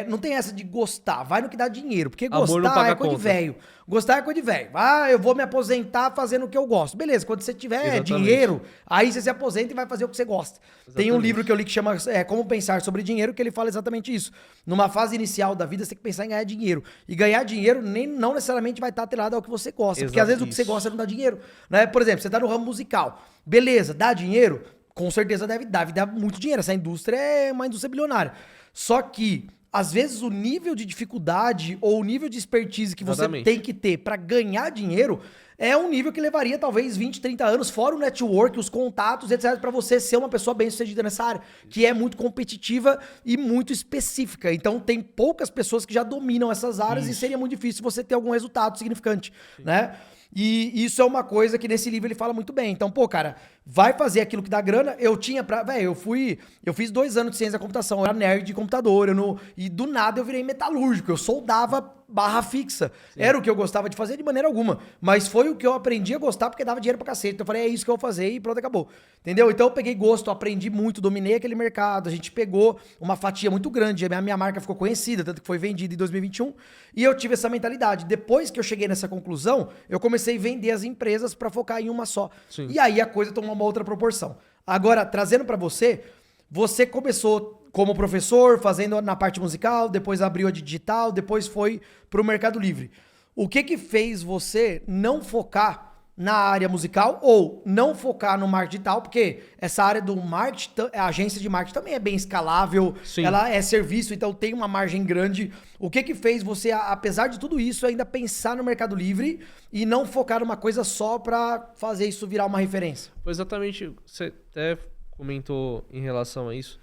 não tem essa de gostar, vai no que dá dinheiro, porque gostar é coisa de velho. Gostar é coisa de velho. Eu vou me aposentar fazendo o que eu gosto. Beleza, quando você tiver Exatamente. Dinheiro, aí você se aposenta e vai fazer o que você gosta. Exatamente. Tem um livro que eu li que chama Como Pensar Sobre Dinheiro, que ele fala exatamente isso. Numa fase inicial da vida, você tem que pensar em ganhar dinheiro. E ganhar dinheiro não necessariamente vai estar atrelado ao que você gosta. Porque às vezes o que você gosta não dá dinheiro. Né? Por exemplo, você está no ramo musical. Beleza, dá dinheiro? Com certeza deve dar muito dinheiro. Essa indústria é uma indústria bilionária. Só que, às vezes, o nível de dificuldade ou o nível de expertise que você tem que ter para ganhar dinheiro é um nível que levaria talvez 20, 30 anos, fora o network, os contatos, etc., para você ser uma pessoa bem-sucedida nessa área, que é muito competitiva e muito específica. Então, tem poucas pessoas que já dominam essas áreas e seria muito difícil você ter algum resultado significante, né? E isso é uma coisa que nesse livro ele fala muito bem. Então, pô, cara, vai fazer aquilo que dá grana. Eu tinha pra... eu fiz 2 anos de ciência da computação, eu era nerd de computador, e do nada eu virei metalúrgico. Eu soldava barra fixa. Sim. Era o que eu gostava de fazer de maneira alguma. Mas foi o que eu aprendi a gostar porque dava dinheiro pra cacete. Então eu falei, é isso que eu vou fazer e pronto, acabou. Entendeu? Então eu peguei gosto, aprendi muito, dominei aquele mercado. A gente pegou uma fatia muito grande. A minha marca ficou conhecida, tanto que foi vendida em 2021. E eu tive essa mentalidade. Depois que eu cheguei nessa conclusão, eu comecei a vender as empresas pra focar em uma só. Sim. E aí a coisa tomou uma outra proporção. Agora, trazendo pra você, você começou como professor, fazendo na parte musical, depois abriu a de digital, depois foi pro Mercado Livre. O que que fez você não focar na área musical ou não focar no marketing digital? Porque essa área do marketing, a agência de marketing também é bem escalável, Sim. ela é serviço, então tem uma margem grande. O que que fez você, apesar de tudo isso, ainda pensar no Mercado Livre e não focar numa coisa só pra fazer isso virar uma referência? Foi exatamente, você até comentou em relação a isso.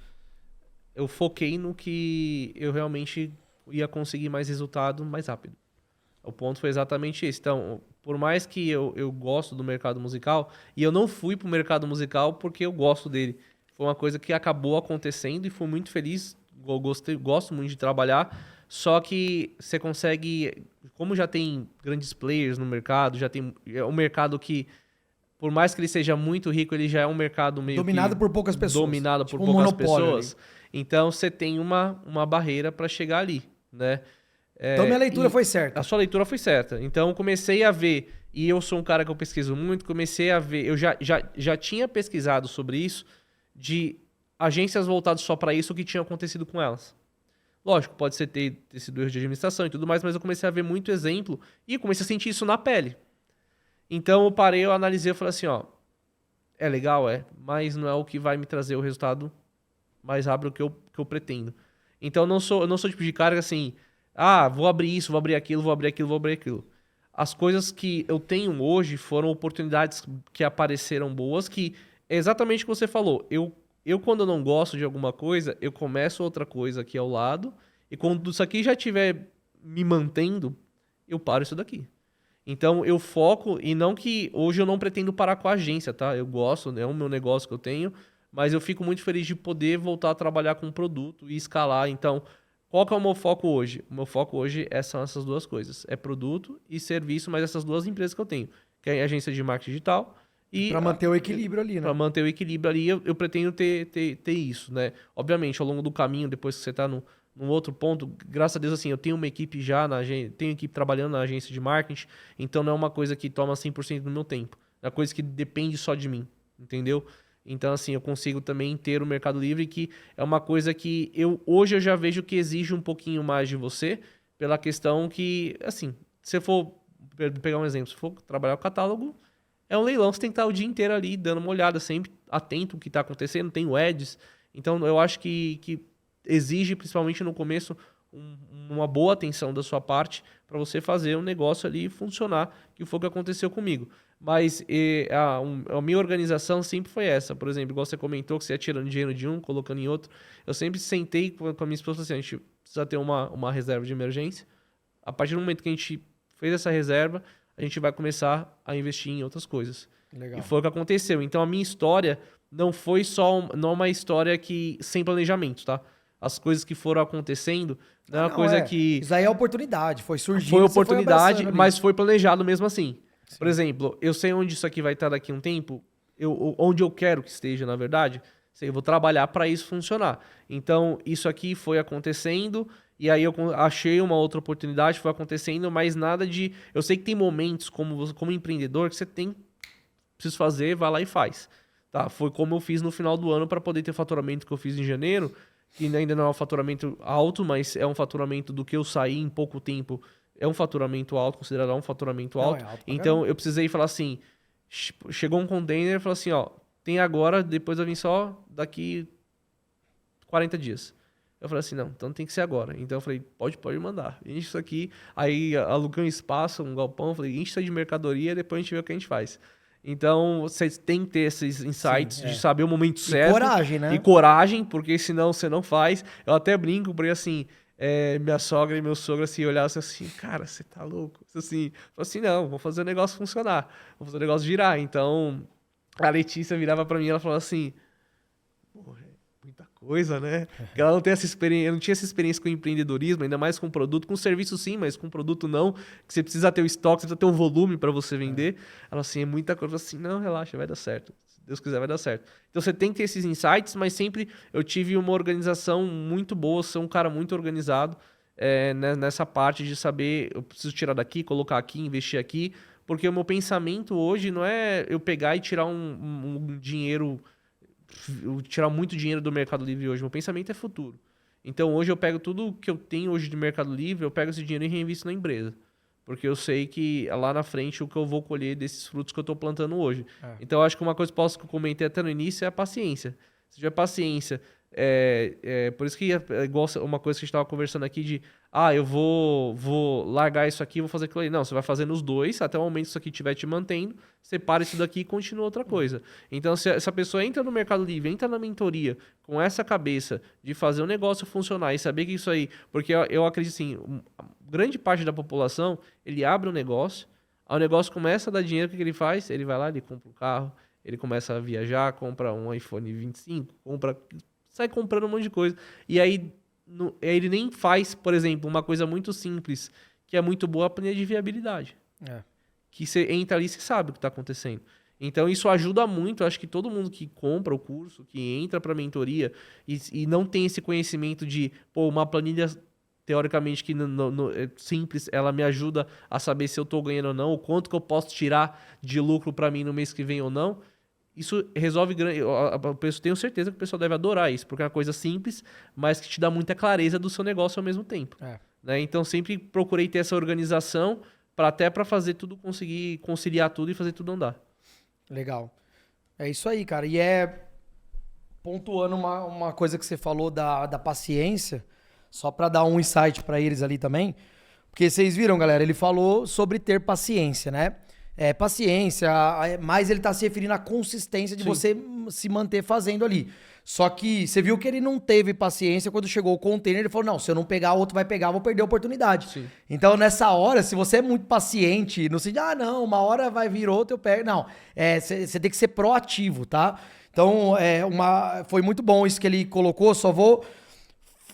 Eu foquei no que eu realmente ia conseguir mais resultado mais rápido. O ponto foi exatamente esse. Então, por mais que eu gosto do mercado musical, e eu não fui pro mercado musical porque eu gosto dele. Foi uma coisa que acabou acontecendo e fui muito feliz. Gosto muito de trabalhar. Só que você consegue... Como já tem grandes players no mercado, já tem... É um mercado que, por mais que ele seja muito rico, ele já é um mercado meio Dominado que por poucas pessoas. dominado por Tipo um poucas monopólio pessoas. Então, você tem uma barreira para chegar ali, né? Então minha leitura e foi certa. A sua leitura foi certa. Então, comecei a ver, e eu sou um cara que eu pesquiso muito, comecei a ver, eu já tinha pesquisado sobre isso, de agências voltadas só para isso, o que tinha acontecido com elas. Lógico, pode ser ter sido erro de administração e tudo mais, mas eu comecei a ver muito exemplo e comecei a sentir isso na pele. Então, eu parei, eu analisei, eu falei assim, ó, é legal, mas não é o que vai me trazer o resultado mais rápido que eu pretendo. Então, eu não sou o tipo de cara que assim, vou abrir isso, vou abrir aquilo, vou abrir aquilo, vou abrir aquilo. As coisas que eu tenho hoje foram oportunidades que apareceram boas, que é exatamente o que você falou. Eu quando eu não gosto de alguma coisa, eu começo outra coisa aqui ao lado, e quando isso aqui já estiver me mantendo, eu paro isso daqui. Então, eu foco, e não que hoje eu não pretendo parar com a agência, tá? Eu gosto, é o meu negócio que eu tenho, mas eu fico muito feliz de poder voltar a trabalhar com produto e escalar. Então, qual que é o meu foco hoje? O meu foco hoje são essas duas coisas. É produto e serviço, mas essas duas empresas que eu tenho. Que é a agência de marketing digital e... Pra manter o equilíbrio ali, né? Para manter o equilíbrio ali, eu pretendo ter isso, né? Obviamente, ao longo do caminho, depois que você está num outro ponto, graças a Deus, assim, eu tenho uma equipe já na agência, tenho equipe trabalhando na agência de marketing, então não é uma coisa que toma 100% do meu tempo. É uma coisa que depende só de mim, entendeu? Então, assim, eu consigo também ter o Mercado Livre, que é uma coisa que hoje eu já vejo que exige um pouquinho mais de você, pela questão que, assim, se eu for pegar um exemplo, se for trabalhar o catálogo, é um leilão, você tem que estar o dia inteiro ali, dando uma olhada, sempre atento ao que está acontecendo, tem o ads. Então, eu acho que exige, principalmente no começo, uma boa atenção da sua parte para você fazer o negócio ali funcionar, que foi o que aconteceu comigo. Mas a minha organização sempre foi essa. Por exemplo, igual você comentou, que você ia tirando dinheiro de um, colocando em outro. Eu sempre sentei com a minha esposa assim, a gente precisa ter uma reserva de emergência. A partir do momento que a gente fez essa reserva, a gente vai começar a investir em outras coisas. Legal. E foi o que aconteceu. Então, a minha história não foi só não uma história que sem planejamento, tá? As coisas que foram acontecendo, não é uma coisa que... Isso aí é oportunidade, foi surgindo. Foi oportunidade, foi mas foi planejado mesmo assim. Sim. Por exemplo, eu sei onde isso aqui vai estar daqui a um tempo, onde eu quero que esteja, na verdade, eu vou trabalhar para isso funcionar. Então, isso aqui foi acontecendo, e aí eu achei uma outra oportunidade, foi acontecendo, mas nada de... Eu sei que tem momentos, como empreendedor, que você tem... Preciso fazer, vai lá e faz. Tá? Foi como eu fiz no final do ano para poder ter o faturamento que eu fiz em janeiro, que ainda não é um faturamento alto, mas é um faturamento do que eu saí em pouco tempo. É um faturamento alto, considerado um faturamento alto. Então, eu precisei falar assim, chegou um container e falou assim, ó, tem agora, depois eu vim só daqui 40 dias. Eu falei assim, não, então tem que ser agora. Então eu falei, pode mandar. Enche isso aqui. Aí aluguei um espaço, um galpão, falei, enche isso aí de mercadoria, depois a gente vê o que a gente faz. Então, vocês têm que ter esses insights de saber o momento certo. E coragem, né? E coragem, porque senão você não faz. Eu até brinco, porque assim, minha sogra e meu sogro assim, olhavam assim, cara, você tá louco? Assim, falei assim, não, vou fazer o negócio funcionar. Vou fazer o negócio girar. Então, a Letícia virava pra mim e ela falava assim, porra, muita coisa, né? Porque ela não tem essa experiência, eu não tinha essa experiência com empreendedorismo, ainda mais com produto, com serviço sim, mas com produto não, que você precisa ter o estoque, você precisa ter o volume para você vender. Ela assim, é muita coisa, assim, não, relaxa, vai dar certo. Se Deus quiser, vai dar certo. Então você tem que ter esses insights, mas sempre eu tive uma organização muito boa, sou um cara muito organizado nessa parte de saber, eu preciso tirar daqui, colocar aqui, investir aqui, porque o meu pensamento hoje não é eu pegar e tirar um dinheiro, tirar muito dinheiro do Mercado Livre hoje. Meu pensamento é futuro. Então hoje eu pego tudo que eu tenho hoje de Mercado Livre, eu pego esse dinheiro e reinvisto na empresa. Porque eu sei que lá na frente o que eu vou colher desses frutos que eu estou plantando hoje. Então eu acho que uma coisa que eu comentei até no início é a paciência. Se tiver paciência... por isso que é igual uma coisa que a gente estava conversando aqui de eu vou largar isso aqui e vou fazer aquilo ali. Não, você vai fazendo os dois até o momento que isso aqui estiver te mantendo, separa isso daqui e continua outra coisa. Então, se essa pessoa entra no Mercado Livre, entra na mentoria com essa cabeça de fazer o negócio funcionar e saber que isso aí... Porque eu acredito assim, grande parte da população, ele abre um negócio, o negócio começa a dar dinheiro, o que ele faz? Ele vai lá, ele compra um carro, ele começa a viajar, compra um iPhone 25, sai comprando um monte de coisa. E aí ele nem faz, por exemplo, uma coisa muito simples, que é muito boa, a planilha de viabilidade. Que você entra ali e você sabe o que está acontecendo. Então isso ajuda muito. Eu acho que todo mundo que compra o curso, que entra para a mentoria e não tem esse conhecimento de uma planilha, teoricamente, que é simples, ela me ajuda a saber se eu estou ganhando ou não, o quanto que eu posso tirar de lucro para mim no mês que vem ou não. Isso resolve grande. Tenho certeza que o pessoal deve adorar isso, porque é uma coisa simples, mas que te dá muita clareza do seu negócio ao mesmo tempo. Né? Então, sempre procurei ter essa organização para fazer tudo, conseguir conciliar tudo e fazer tudo andar. Legal. É isso aí, cara. E pontuando uma coisa que você falou da paciência, só para dar um insight para eles ali também, porque vocês viram, galera, ele falou sobre ter paciência, né? Paciência, mas ele tá se referindo à consistência de você se manter fazendo ali. Só que você viu que ele não teve paciência quando chegou o container, ele falou, não, se eu não pegar, o outro vai pegar, eu vou perder a oportunidade. Sim. Então, nessa hora, se você é muito paciente, não se diz, não, uma hora vai vir outro, eu pego. Não, você tem que ser proativo, tá? Então, foi muito bom isso que ele colocou, só vou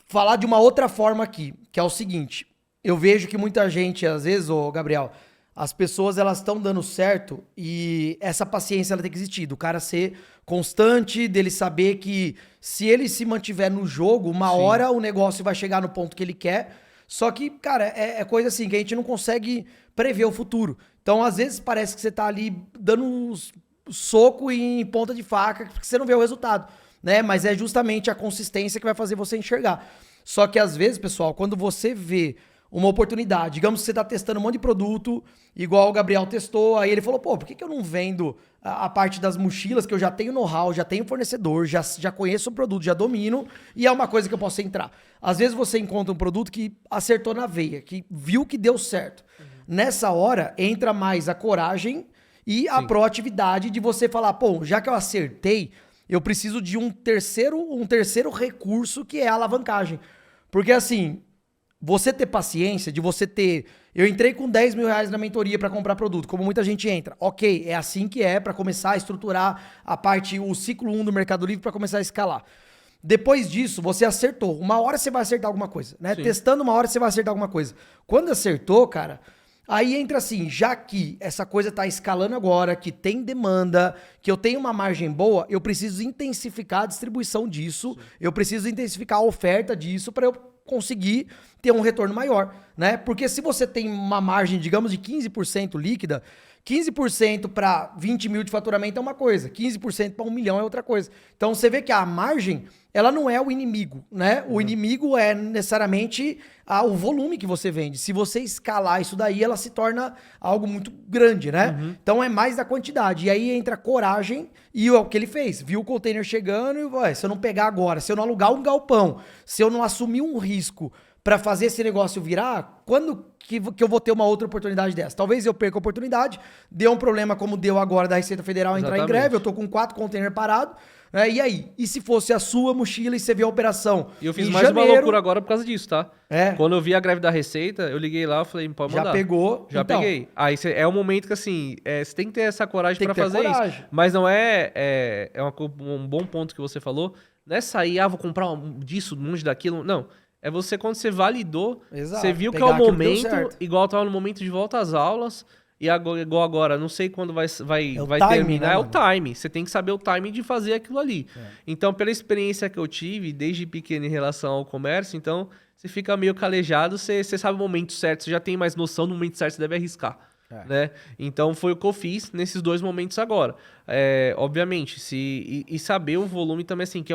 falar de uma outra forma aqui, que é o seguinte, eu vejo que muita gente, às vezes, Gabriel... As pessoas, elas estão dando certo e essa paciência, ela tem que existir. Do cara ser constante, dele saber que se ele se mantiver no jogo, uma hora o negócio vai chegar no ponto que ele quer. Só que, cara, é coisa assim, que a gente não consegue prever o futuro. Então, às vezes, parece que você tá ali dando um soco em ponta de faca, porque você não vê o resultado, né? Mas é justamente a consistência que vai fazer você enxergar. Só que, às vezes, pessoal, quando você vê uma oportunidade, digamos que você está testando um monte de produto, igual o Gabriel testou, aí ele falou, por que eu não vendo a parte das mochilas, que eu já tenho know-how, já tenho fornecedor, já conheço o produto, já domino, e é uma coisa que eu posso entrar. Às vezes você encontra um produto que acertou na veia, que viu que deu certo. Nessa hora, entra mais a coragem e a proatividade de você falar, já que eu acertei, eu preciso de um terceiro recurso, que é a alavancagem. Porque assim... Você ter paciência, de você ter... Eu entrei com 10 mil reais na mentoria para comprar produto, como muita gente entra. Ok, é assim que é para começar a estruturar o ciclo 1 do Mercado Livre para começar a escalar. Depois disso, você acertou. Uma hora você vai acertar alguma coisa, né? Sim. Testando uma hora você vai acertar alguma coisa. Quando acertou, cara, aí entra assim, já que essa coisa tá escalando agora, que tem demanda, que eu tenho uma margem boa, eu preciso intensificar a distribuição disso, eu preciso intensificar a oferta disso para eu conseguir ter um retorno maior, né? Porque se você tem uma margem, digamos, de 15% líquida, 15% para 20 mil de faturamento é uma coisa, 15% para 1 milhão é outra coisa. Então você vê que a margem, ela não é o inimigo, né? O inimigo é necessariamente o volume que você vende. Se você escalar isso daí, ela se torna algo muito grande, né? Então é mais da quantidade. E aí entra a coragem e o que ele fez. Viu o container chegando e, se eu não pegar agora, se eu não alugar um galpão, se eu não assumir um risco para fazer esse negócio virar, quando que eu vou ter uma outra oportunidade dessa? Talvez eu perca a oportunidade, dê um problema como deu agora da Receita Federal entrar em greve, eu tô com 4 containers parados, né? E aí? E se fosse a sua mochila e você vê a operação? E eu fiz mais uma loucura agora por causa disso, tá? Quando eu vi a greve da Receita, eu liguei lá e falei, pode mandar. Já pegou? Já peguei. Aí é um momento que, assim, você tem que ter essa coragem para fazer isso. Mas não um bom ponto que você falou, Não é sair, vou comprar disso, um monte daquilo. Não. É você, quando você validou, Exato. você viu que é Pegar o aquilo que deu momento, certo. igual estava no momento de volta às aulas, e igual agora, não sei quando vai o vai timing, terminar, né, é o mano? time. Você tem que saber o timing de fazer aquilo ali. Então, pela experiência que eu tive, desde pequeno em relação ao comércio, então, você fica meio calejado, você sabe o momento certo, você já tem mais noção do momento certo, você deve arriscar. Né? Então foi o que eu fiz nesses 2 momentos agora. Obviamente, e saber o volume também, assim, que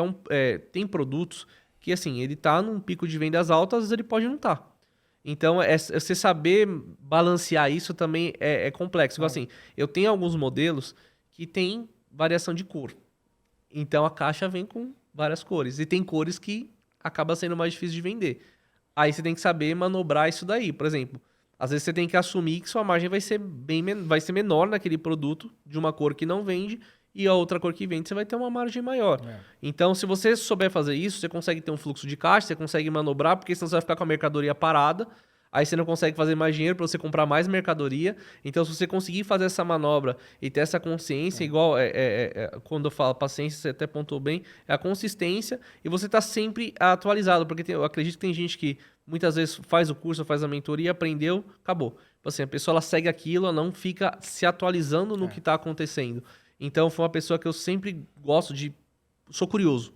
tem produtos que, assim, ele tá num pico de vendas altas, às vezes ele pode não estar. Então, você saber balancear isso também é complexo. Igual assim, eu tenho alguns modelos que tem variação de cor. Então, a caixa vem com várias cores. E tem cores que acaba sendo mais difícil de vender. Aí você tem que saber manobrar isso daí. Por exemplo, às vezes você tem que assumir que sua margem vai ser vai ser menor naquele produto de uma cor que não vende e a outra cor que vende você vai ter uma margem maior. Então, se você souber fazer isso, você consegue ter um fluxo de caixa, você consegue manobrar, porque senão você vai ficar com a mercadoria parada, aí você não consegue fazer mais dinheiro para você comprar mais mercadoria. Então, se você conseguir fazer essa manobra e ter essa consciência, igual quando eu falo paciência, você até pontuou bem, é a consistência e você tá sempre atualizado, porque eu acredito que tem gente que muitas vezes faz o curso, faz a mentoria, aprendeu, acabou. Tipo assim, a pessoa ela segue aquilo, ela não fica se atualizando no que está acontecendo. Então, foi uma pessoa que eu sempre gosto de... Sou curioso.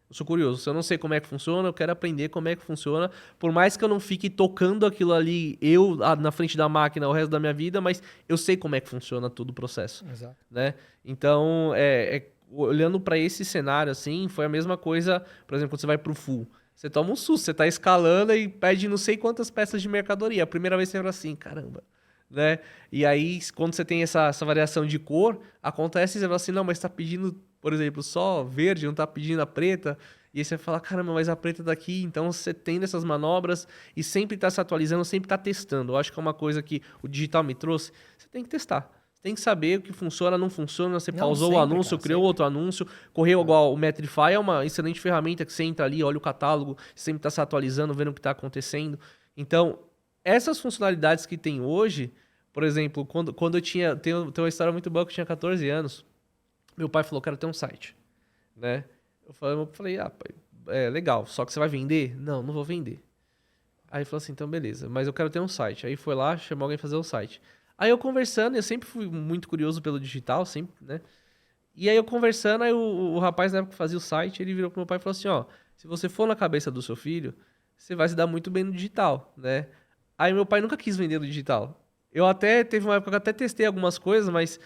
Eu sou curioso. Se eu não sei como é que funciona, eu quero aprender como é que funciona. Por mais que eu não fique tocando aquilo ali, na frente da máquina o resto da minha vida, mas eu sei como é que funciona todo o processo. Exato. Né? Então, olhando para esse cenário, assim, foi a mesma coisa, por exemplo, quando você vai pro full. Você toma um susto, você tá escalando e pede não sei quantas peças de mercadoria. A primeira vez você fala assim, caramba, né? E aí, quando você tem essa variação de cor, acontece e você fala assim, não, mas tá pedindo, por exemplo, só verde, não tá pedindo a preta. E aí você fala, caramba, mas a preta daqui. Então, você tem essas manobras e sempre tá se atualizando, sempre tá testando. Eu acho que é uma coisa que o digital me trouxe. Você tem que testar. Você tem que saber o que funciona, não funciona. Você pausou o anúncio, criou outro anúncio, correu igual o Metrify. É uma excelente ferramenta que você entra ali, olha o catálogo, sempre está se atualizando, vendo o que está acontecendo. Então, essas funcionalidades que tem hoje, por exemplo, quando eu tinha... Tem uma história muito boa que eu tinha 14 anos. Meu pai falou, quero ter um site. Né? Eu falei, pai, legal, só que você vai vender? Não, não vou vender. Aí ele falou assim, então beleza, mas eu quero ter um site. Aí foi lá, chamou alguém pra fazer o site. Aí eu conversando, eu sempre fui muito curioso pelo digital, sempre, né? E aí eu conversando, aí o rapaz na época que fazia o site, ele virou pro meu pai e falou assim, ó, se você for na cabeça do seu filho, você vai se dar muito bem no digital, né? Aí meu pai nunca quis vender no digital. Teve uma época que eu até testei algumas coisas, mas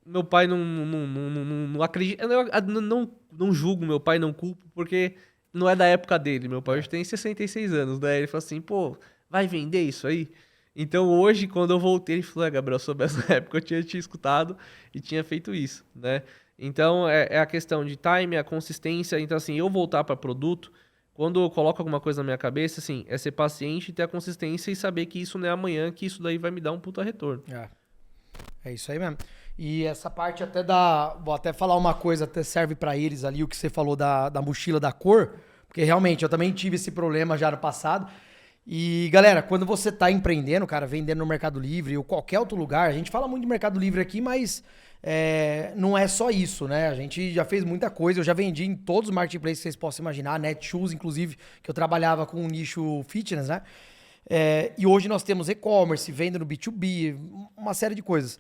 meu pai não acredita, eu não julgo meu pai, não culpo, porque não é da época dele. Meu pai hoje tem 66 anos, né? Ele falou assim, pô, vai vender isso aí? Então hoje, quando eu voltei, ele falou, Gabriel, sobre essa época eu tinha te escutado e tinha feito isso, né? Então é a questão de time, a consistência. Então assim, eu voltar para produto, quando eu coloco alguma coisa na minha cabeça, assim, é ser paciente, ter a consistência e saber que isso não é amanhã, que isso daí vai me dar um puta retorno. É isso aí mesmo. E essa parte até vou até falar uma coisa, até serve pra eles ali, o que você falou da mochila da cor, porque realmente eu também tive esse problema já no passado. E galera, quando você tá empreendendo, cara, vendendo no Mercado Livre ou qualquer outro lugar, a gente fala muito de Mercado Livre aqui, mas não é só isso, né? A gente já fez muita coisa, eu já vendi em todos os marketplaces que vocês possam imaginar, Netshoes, inclusive, que eu trabalhava com o nicho fitness, né? E hoje nós temos e-commerce, venda no B2B, uma série de coisas.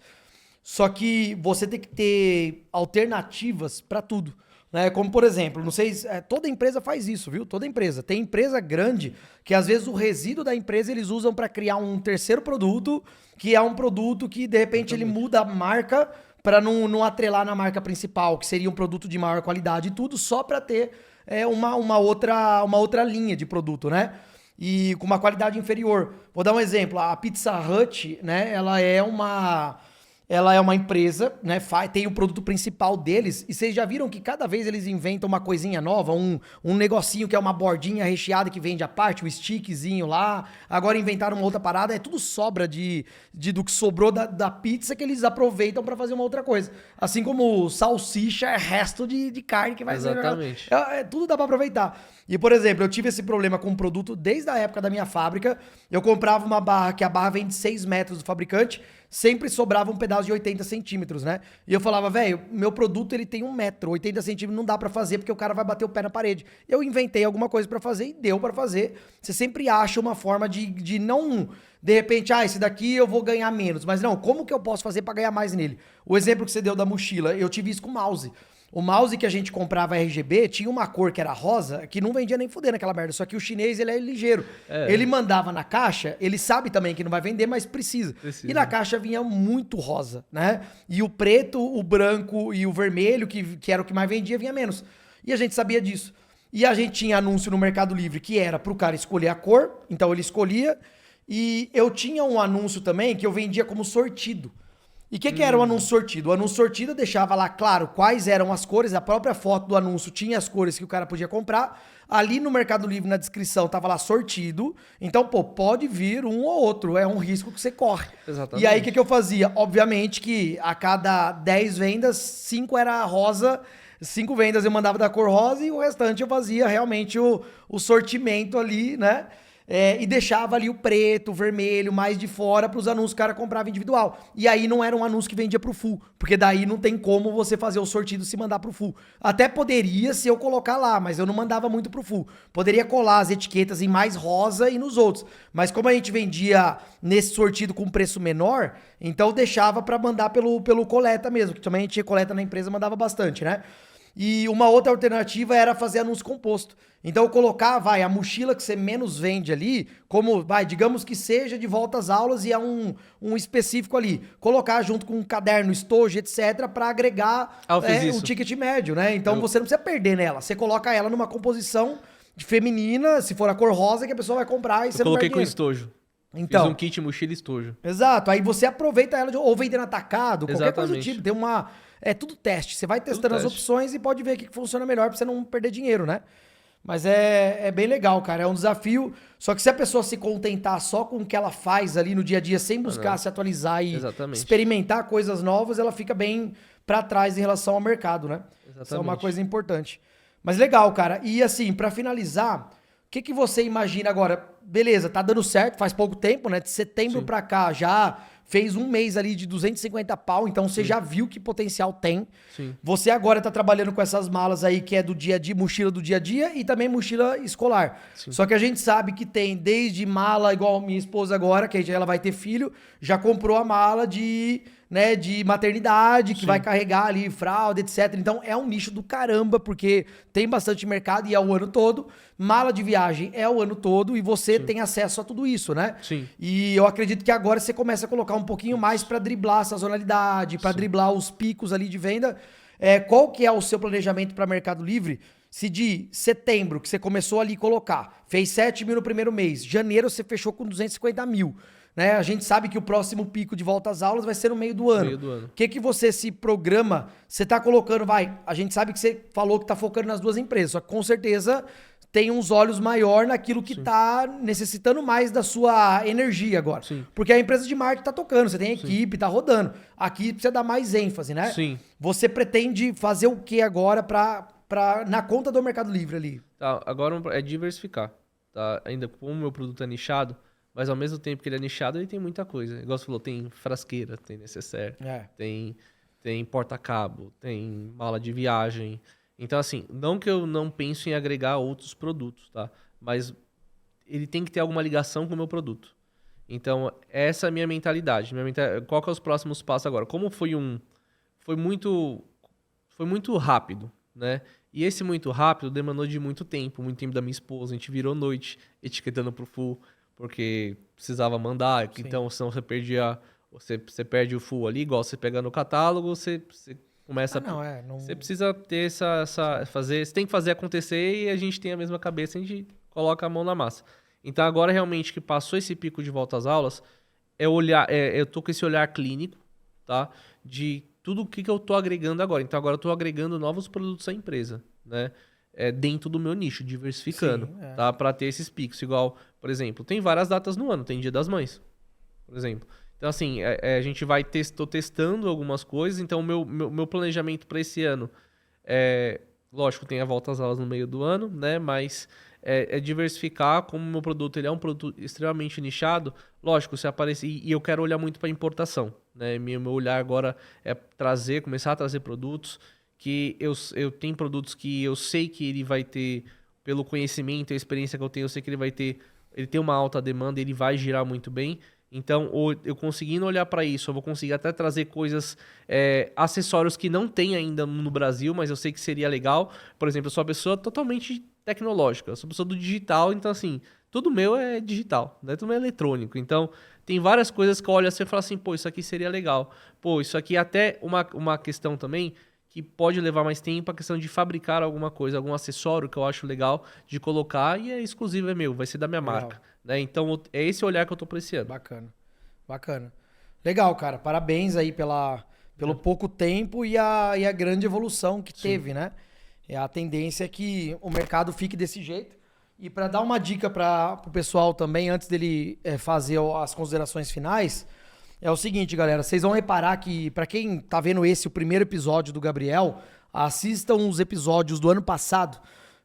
Só que você tem que ter alternativas para tudo. Né? Como, por exemplo, não sei, toda empresa faz isso, viu? Toda empresa. Tem empresa grande que, às vezes, o resíduo da empresa eles usam para criar um terceiro produto, que é um produto que, de repente, ele muda a marca para não atrelar na marca principal, que seria um produto de maior qualidade e tudo, só para ter uma outra linha de produto, né? E com uma qualidade inferior. Vou dar um exemplo. A Pizza Hut, né? Ela é uma empresa, né? Tem o produto principal deles. E vocês já viram que cada vez eles inventam uma coisinha nova, um negocinho que é uma bordinha recheada que vende à parte, o stickzinho lá. Agora inventaram uma outra parada. É tudo sobra do que sobrou da pizza que eles aproveitam para fazer uma outra coisa. Assim como salsicha é resto de carne que vai ser. Exatamente. Tudo dá para aproveitar. E, por exemplo, eu tive esse problema com um produto desde a época da minha fábrica. Eu comprava uma barra, que a barra vem de 6 metros do fabricante. sempre sobrava um pedaço de 80 centímetros, né? E eu falava, velho, meu produto ele tem 1 metro, 80 centímetros não dá pra fazer porque o cara vai bater o pé na parede. Eu inventei alguma coisa pra fazer e deu pra fazer. Você sempre acha uma forma de não, de repente, esse daqui eu vou ganhar menos. Mas não, como que eu posso fazer pra ganhar mais nele? O exemplo que você deu da mochila, eu tive isso com o mouse. O mouse que a gente comprava RGB tinha uma cor que era rosa, que não vendia nem fuder naquela merda. Só que o chinês, ele é ligeiro. Ele mandava na caixa, ele sabe também que não vai vender, mas precisa. E na caixa vinha muito rosa, né? E o preto, o branco e o vermelho, que era o que mais vendia, vinha menos. E a gente sabia disso. E a gente tinha anúncio no Mercado Livre que era pro cara escolher a cor, então ele escolhia. E eu tinha um anúncio também que eu vendia como sortido. E o que era o anúncio sortido? O anúncio sortido deixava lá claro quais eram as cores, a própria foto do anúncio tinha as cores que o cara podia comprar. Ali no Mercado Livre, na descrição, tava lá sortido. Então, pô, pode vir um ou outro, é um risco que você corre. Exatamente. E aí, o que eu fazia? Obviamente que a cada 10 vendas, 5 era rosa, 5 vendas eu mandava da cor rosa e o restante eu fazia realmente o sortimento ali, né? E deixava ali o preto, o vermelho, mais de fora para os anúncios que o cara comprava individual. E aí não era um anúncio que vendia pro full, porque daí não tem como você fazer o sortido se mandar pro full. Até poderia se eu colocar lá, mas eu não mandava muito pro full. Poderia colar as etiquetas em mais rosa e nos outros. Mas como a gente vendia nesse sortido com preço menor, então deixava para mandar pelo coleta mesmo, que também a gente tinha coleta na empresa, mandava bastante, né? E uma outra alternativa era fazer anúncio composto. Então, eu colocar, a mochila que você menos vende ali, como, digamos que seja de volta às aulas e é um específico ali. Colocar junto com um caderno, estojo, etc., para agregar o ticket médio, né? Então, você não precisa perder nela. Você coloca ela numa composição de feminina, se for a cor rosa, que a pessoa vai comprar e você não coloquei perde com estojo. Então, fiz um kit mochila e estojo. Exato. Aí você aproveita ela ou vendendo atacado, qualquer coisa do Exatamente. tipo. Tem uma... É tudo teste. Você vai testando as opções e pode ver o que funciona melhor pra você não perder dinheiro, né? Mas é bem legal, cara. É um desafio. Só que se a pessoa se contentar só com o que ela faz ali no dia a dia, sem buscar se atualizar e experimentar coisas novas, ela fica bem pra trás em relação ao mercado, né? Isso é uma coisa importante. Mas legal, cara. E assim, pra finalizar, o que você imagina agora? Beleza, tá dando certo, faz pouco tempo, né? De setembro pra cá já fez um mês ali de 250 pau, então você já viu que potencial tem. Sim. Você agora tá trabalhando com essas malas aí que é do dia a dia, mochila do dia a dia e também mochila escolar. Sim. Só que a gente sabe que tem desde mala, igual minha esposa agora, que ela vai ter filho, já comprou a mala de maternidade, que vai carregar ali fralda, etc. Então é um nicho do caramba, porque tem bastante mercado e é o ano todo. Mala de viagem é o ano todo e você tem acesso a tudo isso, né? Sim. E eu acredito que agora você começa a colocar um pouquinho mais para driblar a sazonalidade, para driblar os picos ali de venda. Qual que é o seu planejamento para Mercado Livre? Se de setembro, que você começou ali a colocar, fez 7 mil no primeiro mês, janeiro você fechou com 250 mil. Né? A gente sabe que o próximo pico de volta às aulas vai ser no meio do ano. O que você se programa? Você tá colocando, a gente sabe que você falou que tá focando nas duas empresas, só que com certeza tem uns olhos maior naquilo que tá necessitando mais da sua energia agora. Sim. Porque a empresa de marketing tá tocando, você tem equipe, tá rodando. Aqui precisa dar mais ênfase, né? Sim. Você pretende fazer o que agora na conta do Mercado Livre ali? Tá, agora é diversificar. Tá? Ainda como o meu produto é nichado, mas ao mesmo tempo que ele é nichado, ele tem muita coisa. Igual você falou, tem frasqueira, tem necessaire, tem porta-cabo, tem mala de viagem. Então, assim, não que eu não penso em agregar outros produtos, tá? Mas ele tem que ter alguma ligação com o meu produto. Então, essa é a minha mentalidade. Qual que é os próximos passos agora? Como foi muito rápido, né? E esse muito rápido demandou de muito tempo da minha esposa. A gente virou noite etiquetando pro full, porque precisava mandar. Sim. Então, senão você perdia... Você perde o full ali, igual você pega no catálogo, você começa... Você precisa ter você tem que fazer acontecer e a gente tem a mesma cabeça, a gente coloca a mão na massa. Então, agora realmente que passou esse pico de volta às aulas, eu tô com esse olhar clínico, tá? De tudo o que eu tô agregando agora. Então, agora eu tô agregando novos produtos à empresa, né? Dentro do meu nicho, diversificando, tá? Para ter esses picos. Igual, por exemplo, tem várias datas no ano, tem Dia das Mães, por exemplo. Então, assim, a gente tô testando algumas coisas. Então, o meu planejamento para esse ano lógico, tem a volta às aulas no meio do ano, né? Mas é diversificar. Como o meu produto ele é um produto extremamente nichado, lógico, se aparecer... E eu quero olhar muito para importação, né? Meu olhar agora é começar a trazer produtos que eu tenho produtos que eu sei que ele vai ter, pelo conhecimento e a experiência que eu tenho, eu sei que ele tem uma alta demanda, ele vai girar muito bem. Então, eu conseguindo olhar para isso, eu vou conseguir até trazer coisas, acessórios que não tem ainda no Brasil, mas eu sei que seria legal. Por exemplo, eu sou uma pessoa totalmente tecnológica, eu sou uma pessoa do digital, então assim, tudo meu é digital, né? Tudo é eletrônico. Então, tem várias coisas que eu olho assim e falo assim, pô, isso aqui seria legal. Pô, isso aqui é até uma questão também que pode levar mais tempo, a questão de fabricar alguma coisa, algum acessório que eu acho legal de colocar e é exclusivo, é meu, vai ser da minha marca. Né? Então, é esse olhar que eu tô pra esse ano. Bacana, bacana. Legal, cara. Parabéns aí pelo pouco tempo e a grande evolução que teve, né? A tendência é que o mercado fique desse jeito. E para dar uma dica para o pessoal também, antes dele fazer as considerações finais, é o seguinte, galera. Vocês vão reparar que, para quem tá vendo o primeiro episódio do Gabriel, assistam os episódios do ano passado.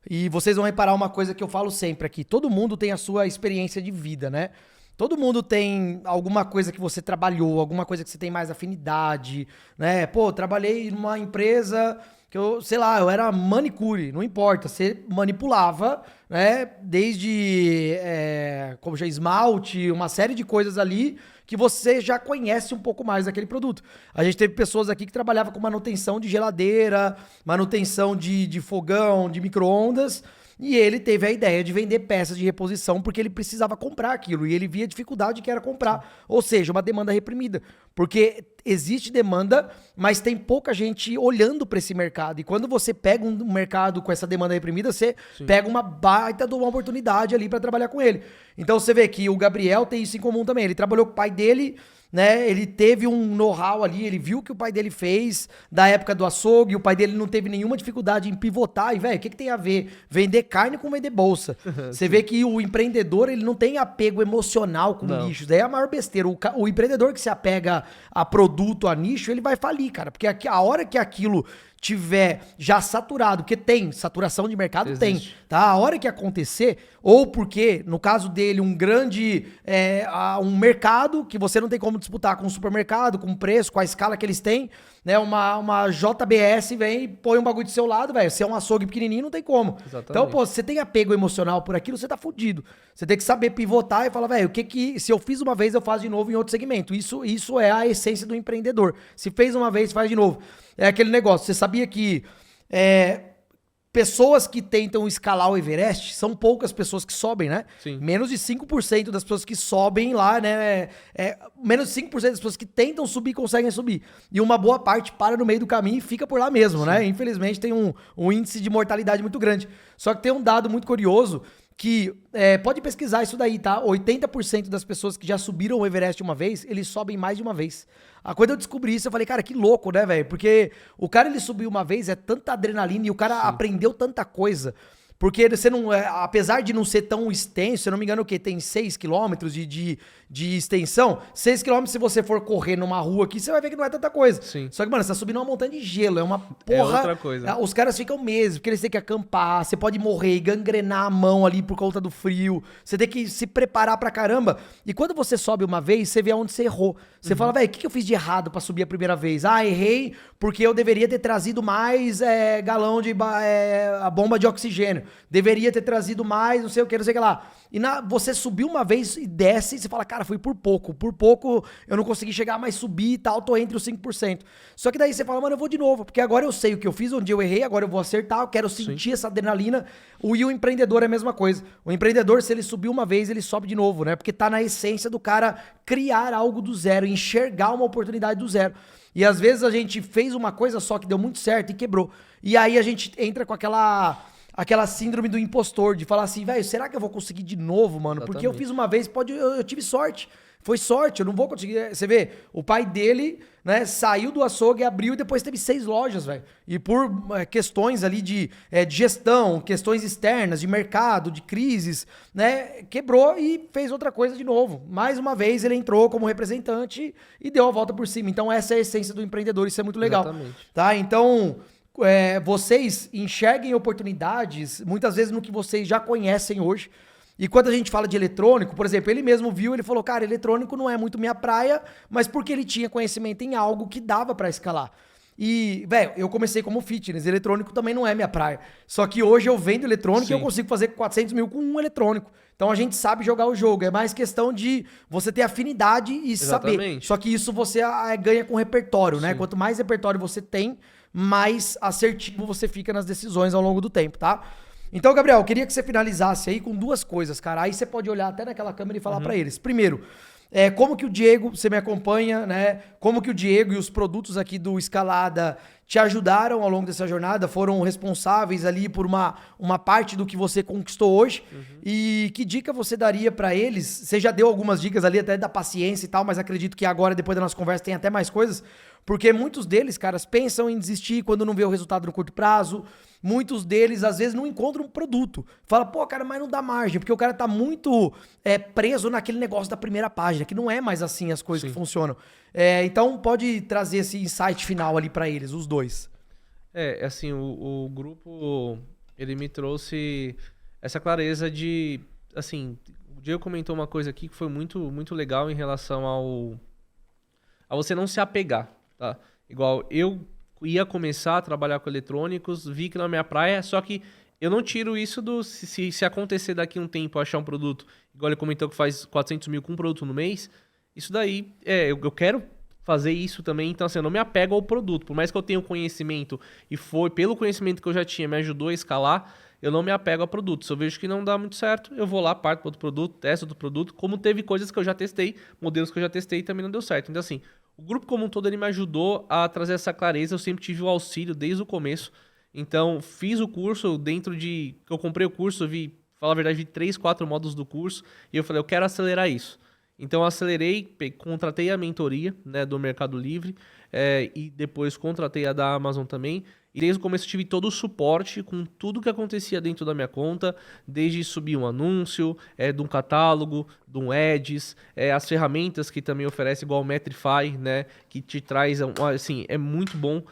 E vocês vão reparar uma coisa que eu falo sempre aqui. Todo mundo tem a sua experiência de vida, né? Todo mundo tem alguma coisa que você trabalhou, alguma coisa que você tem mais afinidade, né? Pô, trabalhei numa empresa que eu, sei lá, eu era manicure, não importa. Você manipulava, né? Desde, como já esmalte, uma série de coisas ali que você já conhece um pouco mais daquele produto. A gente teve pessoas aqui que trabalhavam com manutenção de geladeira, manutenção de fogão, de micro-ondas, e ele teve a ideia de vender peças de reposição porque ele precisava comprar aquilo, e ele via a dificuldade que era comprar. Ou seja, uma demanda reprimida. Porque existe demanda, mas tem pouca gente olhando para esse mercado. E quando você pega um mercado com essa demanda reprimida, você pega uma baita de uma oportunidade ali para trabalhar com ele. Então você vê que o Gabriel tem isso em comum também. Ele trabalhou com o pai dele, né? Ele teve um know-how ali, ele viu o que o pai dele fez da época do açougue, o pai dele não teve nenhuma dificuldade em pivotar. E, velho, o que tem a ver vender carne com vender bolsa? Você vê que o empreendedor, ele não tem apego emocional com nichos. Daí é a maior besteira. O empreendedor que se apega a produto, a nicho, ele vai falir, cara. Porque a hora que aquilo tiver já saturado, porque tem saturação de mercado, tem, tá? A hora que acontecer, ou porque, no caso dele, um grande, um mercado que você não tem como disputar com um supermercado, com o preço, com a escala que eles têm, né? Uma JBS vem e põe um bagulho do seu lado, velho. Se é um açougue pequenininho, não tem como. Exatamente. Então, pô, se você tem apego emocional por aquilo, você tá fudido. Você tem que saber pivotar e falar, velho, se eu fiz uma vez, eu faço de novo em outro segmento. Isso é a essência do empreendedor. Se fez uma vez, faz de novo. É aquele negócio. Você sabia que pessoas que tentam escalar o Everest, são poucas pessoas que sobem, né? Sim. Menos de 5% das pessoas que sobem lá, né? Menos de 5% das pessoas que tentam subir conseguem subir. E uma boa parte para no meio do caminho e fica por lá mesmo, né? Infelizmente tem um índice de mortalidade muito grande. Só que tem um dado muito curioso que, pode pesquisar isso daí, tá? 80% das pessoas que já subiram o Everest uma vez, eles sobem mais de uma vez. Quando eu descobri isso, eu falei, cara, que louco, né, velho? Porque o cara, ele subiu uma vez, é tanta adrenalina e o cara aprendeu tanta coisa. Porque você não, apesar de não ser tão extenso, se eu não me engano, o quê? Tem 6 quilômetros de extensão. 6 quilômetros, se você for correr numa rua aqui, você vai ver que não é tanta coisa. Sim. Só que, mano, você tá subindo uma montanha de gelo, é uma porra. É outra coisa. Os caras ficam meses, porque eles têm que acampar, você pode morrer e gangrenar a mão ali por conta do frio. Você tem que se preparar pra caramba. E quando você sobe uma vez, você vê aonde você errou. Você fala, velho, o que eu fiz de errado pra subir a primeira vez? Errei porque eu deveria ter trazido mais galão de a bomba de oxigênio. Deveria ter trazido mais, não sei o que, não sei o que lá. E você subiu uma vez e desce e você fala, cara, foi por pouco. Por pouco eu não consegui chegar, mas subi e tal, tô entre os 5%. Só que daí você fala, mano, eu vou de novo, porque agora eu sei o que eu fiz, onde eu errei, agora eu vou acertar, eu quero sentir essa adrenalina. E o empreendedor é a mesma coisa. O empreendedor, se ele subiu uma vez, ele sobe de novo, né? Porque tá na essência do cara criar algo do zero, enxergar uma oportunidade do zero. E às vezes a gente fez uma coisa só que deu muito certo e quebrou. E aí a gente entra com aquela síndrome do impostor, de falar assim, velho, será que eu vou conseguir de novo, mano? Exatamente. Porque eu fiz uma vez, eu tive sorte. Foi sorte, eu não vou conseguir. Você vê, o pai dele, né, saiu do açougue, abriu e depois teve 6 lojas, velho. E por questões ali de gestão, questões externas, de mercado, de crises, né, quebrou e fez outra coisa de novo. Mais uma vez ele entrou como representante e deu a volta por cima. Então essa é a essência do empreendedor, isso é muito legal. Exatamente. Tá? Então, vocês enxerguem oportunidades, muitas vezes no que vocês já conhecem hoje. E quando a gente fala de eletrônico, por exemplo, ele mesmo viu, ele falou, cara, eletrônico não é muito minha praia, mas porque ele tinha conhecimento em algo que dava pra escalar. E, velho, eu comecei como fitness, eletrônico também não é minha praia. Só que hoje eu vendo eletrônico e eu consigo fazer 400 mil com um eletrônico. Então a gente sabe jogar o jogo. É mais questão de você ter afinidade e saber. Só que isso você ganha com repertório, né? Quanto mais repertório você tem, mais assertivo você fica nas decisões ao longo do tempo, tá? Então, Gabriel, eu queria que você finalizasse aí com duas coisas, cara. Aí você pode olhar até naquela câmera e falar pra eles. Primeiro, como que o Diego, você me acompanha, né? Como que o Diego e os produtos aqui do Escalada te ajudaram ao longo dessa jornada, foram responsáveis ali por uma parte do que você conquistou hoje. E que dica você daria pra eles? Você já deu algumas dicas ali até da paciência e tal, mas acredito que agora, depois da nossa conversa, tem até mais coisas. Porque muitos deles, caras, pensam em desistir quando não vê o resultado no curto prazo. Muitos deles, às vezes, não encontram um produto. Fala, pô, cara, mas não dá margem. Porque o cara tá muito preso naquele negócio da primeira página, que não é mais assim as coisas que funcionam. Então, pode trazer esse insight final ali pra eles, os dois. Assim, o grupo, ele me trouxe essa clareza de, assim, o Diego comentou uma coisa aqui que foi muito, muito legal em relação a você não se apegar, tá? Igual, eu ia começar a trabalhar com eletrônicos, vi que na minha praia, só que eu não tiro isso se acontecer daqui a um tempo achar um produto, igual ele comentou que faz 400 mil com um produto no mês, isso daí, eu quero fazer isso também, então assim, eu não me apego ao produto, por mais que eu tenha o conhecimento e foi pelo conhecimento que eu já tinha, me ajudou a escalar, eu não me apego a produto. Se eu vejo que não dá muito certo, eu vou lá, parto para outro produto, testo outro produto, como teve coisas que eu já testei, modelos que eu já testei e também não deu certo. Então assim, o grupo como um todo, ele me ajudou a trazer essa clareza, eu sempre tive o auxílio desde o começo. Então, fiz o curso eu comprei o curso, falar a verdade, vi 3, 4 módulos do curso, e eu falei, eu quero acelerar isso. Então, eu acelerei, contratei a mentoria, né, do Mercado Livre, e depois contratei a da Amazon também. E desde o começo tive todo o suporte com tudo que acontecia dentro da minha conta, desde subir um anúncio, de um catálogo, de um Ads, as ferramentas que também oferece, igual o Metrify, né, que te traz, assim, é muito bom,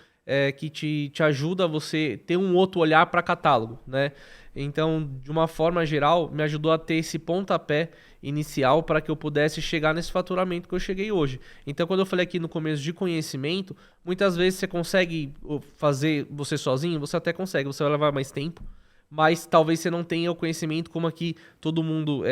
que te ajuda a você ter um outro olhar para catálogo, né? Então, de uma forma geral, me ajudou a ter esse pontapé inicial para que eu pudesse chegar nesse faturamento que eu cheguei hoje. Então, quando eu falei aqui no começo de conhecimento, muitas vezes você consegue fazer você sozinho, você até consegue, você vai levar mais tempo, mas talvez você não tenha o conhecimento como aqui todo mundo...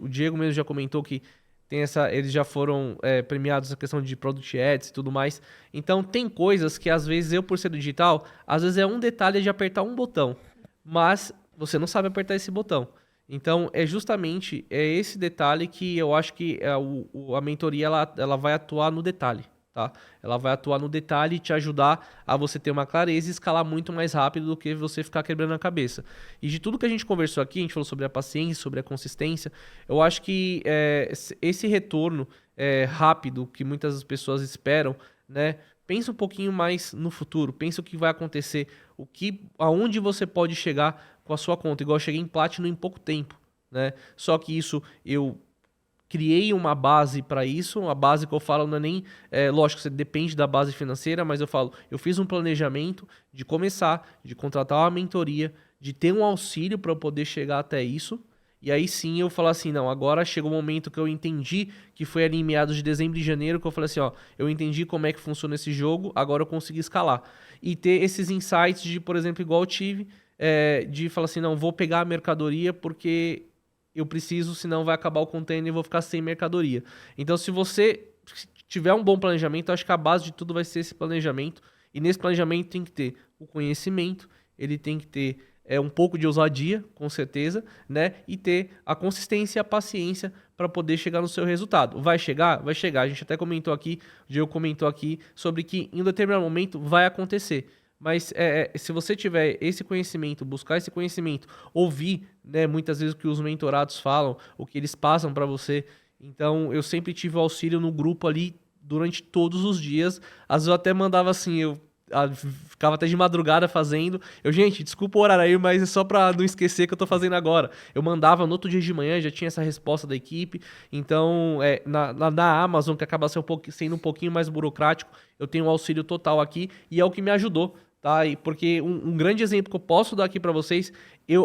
o Diego mesmo já comentou que eles já foram premiados na questão de Product Ads e tudo mais. Então, tem coisas que às vezes eu, por ser digital, às vezes é um detalhe de apertar um botão, mas você não sabe apertar esse botão. Então, justamente esse detalhe que eu acho que a mentoria ela vai atuar no detalhe, tá? Ela vai atuar no detalhe e te ajudar a você ter uma clareza e escalar muito mais rápido do que você ficar quebrando a cabeça. E de tudo que a gente conversou aqui, a gente falou sobre a paciência, sobre a consistência, eu acho que esse retorno rápido que muitas pessoas esperam, né? Pensa um pouquinho mais no futuro, pensa o que vai acontecer, aonde você pode chegar com a sua conta. Igual eu cheguei em Platinum em pouco tempo, né? Só que isso, eu criei uma base para isso, a base que eu falo não é nem... lógico, você depende da base financeira, mas eu fiz um planejamento de começar, de contratar uma mentoria, de ter um auxílio para eu poder chegar até isso. E aí sim eu falo assim, não, agora chegou o momento que eu entendi, que foi ali em meados de dezembro e janeiro, que eu falei assim, ó, eu entendi como é que funciona esse jogo, agora eu consegui escalar. E ter esses insights de, por exemplo, igual eu tive, de falar assim, não, vou pegar a mercadoria porque eu preciso, senão vai acabar o container e vou ficar sem mercadoria. Então, se você tiver um bom planejamento, acho que a base de tudo vai ser esse planejamento. E nesse planejamento tem que ter o conhecimento, ele tem que ter um pouco de ousadia, com certeza, né? E ter a consistência e a paciência para poder chegar no seu resultado. Vai chegar? Vai chegar. A gente até comentou aqui, o Diego comentou aqui, sobre que em um determinado momento vai acontecer. Mas se você tiver esse conhecimento, buscar esse conhecimento, ouvir, né, muitas vezes o que os mentorados falam, o que eles passam para você. Então, eu sempre tive o auxílio no grupo ali durante todos os dias. Às vezes eu até mandava assim, ficava até de madrugada fazendo. Gente, desculpa o horário aí, mas é só pra não esquecer que eu tô fazendo agora. Eu mandava no outro dia de manhã, já tinha essa resposta da equipe. Então, na Amazon, que acaba sendo um pouquinho mais burocrático, eu tenho um auxílio total aqui e é o que me ajudou, tá? Porque um grande exemplo que eu posso dar aqui para vocês,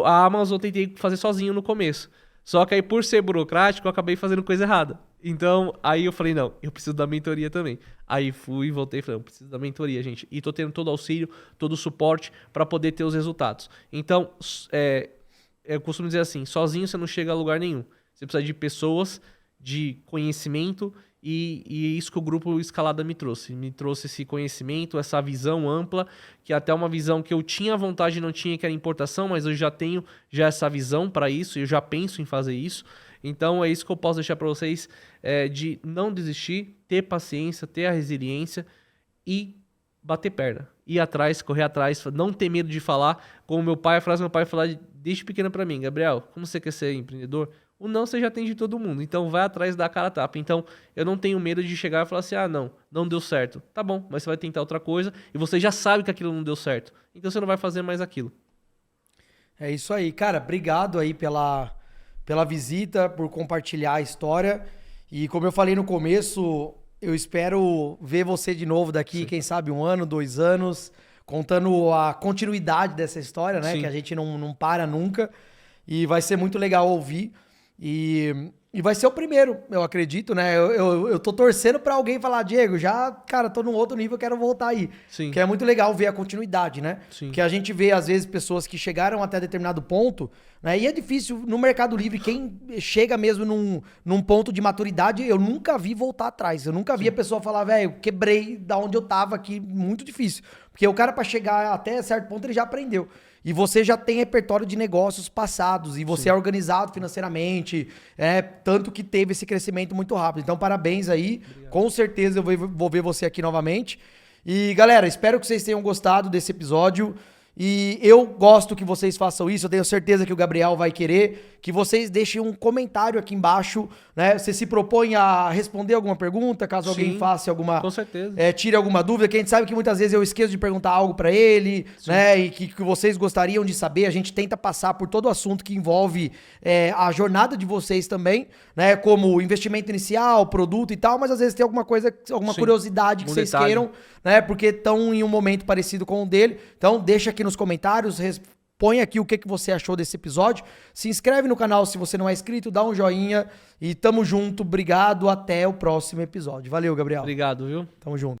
a Amazon eu tentei fazer sozinho no começo. Só que aí, por ser burocrático, eu acabei fazendo coisa errada. Então, aí eu falei, não, eu preciso da mentoria também. Aí fui, voltei e falei, eu preciso da mentoria, gente. E tô tendo todo o auxílio, todo o suporte para poder ter os resultados. Então, eu costumo dizer assim, sozinho você não chega a lugar nenhum. Você precisa de pessoas, de conhecimento e isso que o grupo Escalada me trouxe. Me trouxe esse conhecimento, essa visão ampla, que até uma visão que eu tinha vontade e não tinha, que era importação, mas eu já tenho essa visão para isso, eu já penso em fazer isso. Então é isso que eu posso deixar para vocês, de não desistir, ter paciência, ter a resiliência e bater perna. Ir atrás, correr atrás, não ter medo de falar. Como meu pai, a frase do meu pai falar desde pequeno para mim, Gabriel, como você quer ser empreendedor? O não você já tem de todo mundo, então vai atrás da cara a tapa. Então eu não tenho medo de chegar e falar assim, não deu certo. Tá bom, mas você vai tentar outra coisa e você já sabe que aquilo não deu certo. Então você não vai fazer mais aquilo. É isso aí, cara. Obrigado aí pela visita, por compartilhar a história. E como eu falei no começo, eu espero ver você de novo daqui, quem sabe 1 ano, 2 anos, contando a continuidade dessa história, né? Sim. Que a gente não para nunca. E vai ser muito legal ouvir. E vai ser o primeiro, eu acredito, né? Eu tô torcendo pra alguém falar, Diego, cara, tô num outro nível, quero voltar aí. Sim. Que é muito legal ver a continuidade, né? Sim. Porque a gente vê, às vezes, pessoas que chegaram até determinado ponto, né? E é difícil, no Mercado Livre, quem chega mesmo num ponto de maturidade, eu nunca vi voltar atrás. Eu nunca vi a pessoa falar, velho, quebrei da onde eu tava aqui, muito difícil. Porque o cara, pra chegar até certo ponto, ele já aprendeu. E você já tem repertório de negócios passados, e você é organizado financeiramente, tanto que teve esse crescimento muito rápido. Então, parabéns aí. Obrigado. Com certeza eu vou ver você aqui novamente. E, galera, espero que vocês tenham gostado desse episódio. E eu gosto que vocês façam isso, eu tenho certeza que o Gabriel vai querer, que vocês deixem um comentário aqui embaixo, né? Você se propõe a responder alguma pergunta, caso alguém faça alguma... Com certeza. Tire alguma dúvida, que a gente sabe que muitas vezes eu esqueço de perguntar algo pra ele, né? E que vocês gostariam de saber, a gente tenta passar por todo o assunto que envolve a jornada de vocês também, né? Como investimento inicial, produto e tal, mas às vezes tem alguma coisa, alguma curiosidade que vocês queiram, né? Porque estão em um momento parecido com o dele. Então deixa aqui nos comentários, põe aqui o que você achou desse episódio. Se inscreve no canal se você não é inscrito, dá um joinha e tamo junto. Obrigado, até o próximo episódio. Valeu, Gabriel. Obrigado, viu? Tamo junto.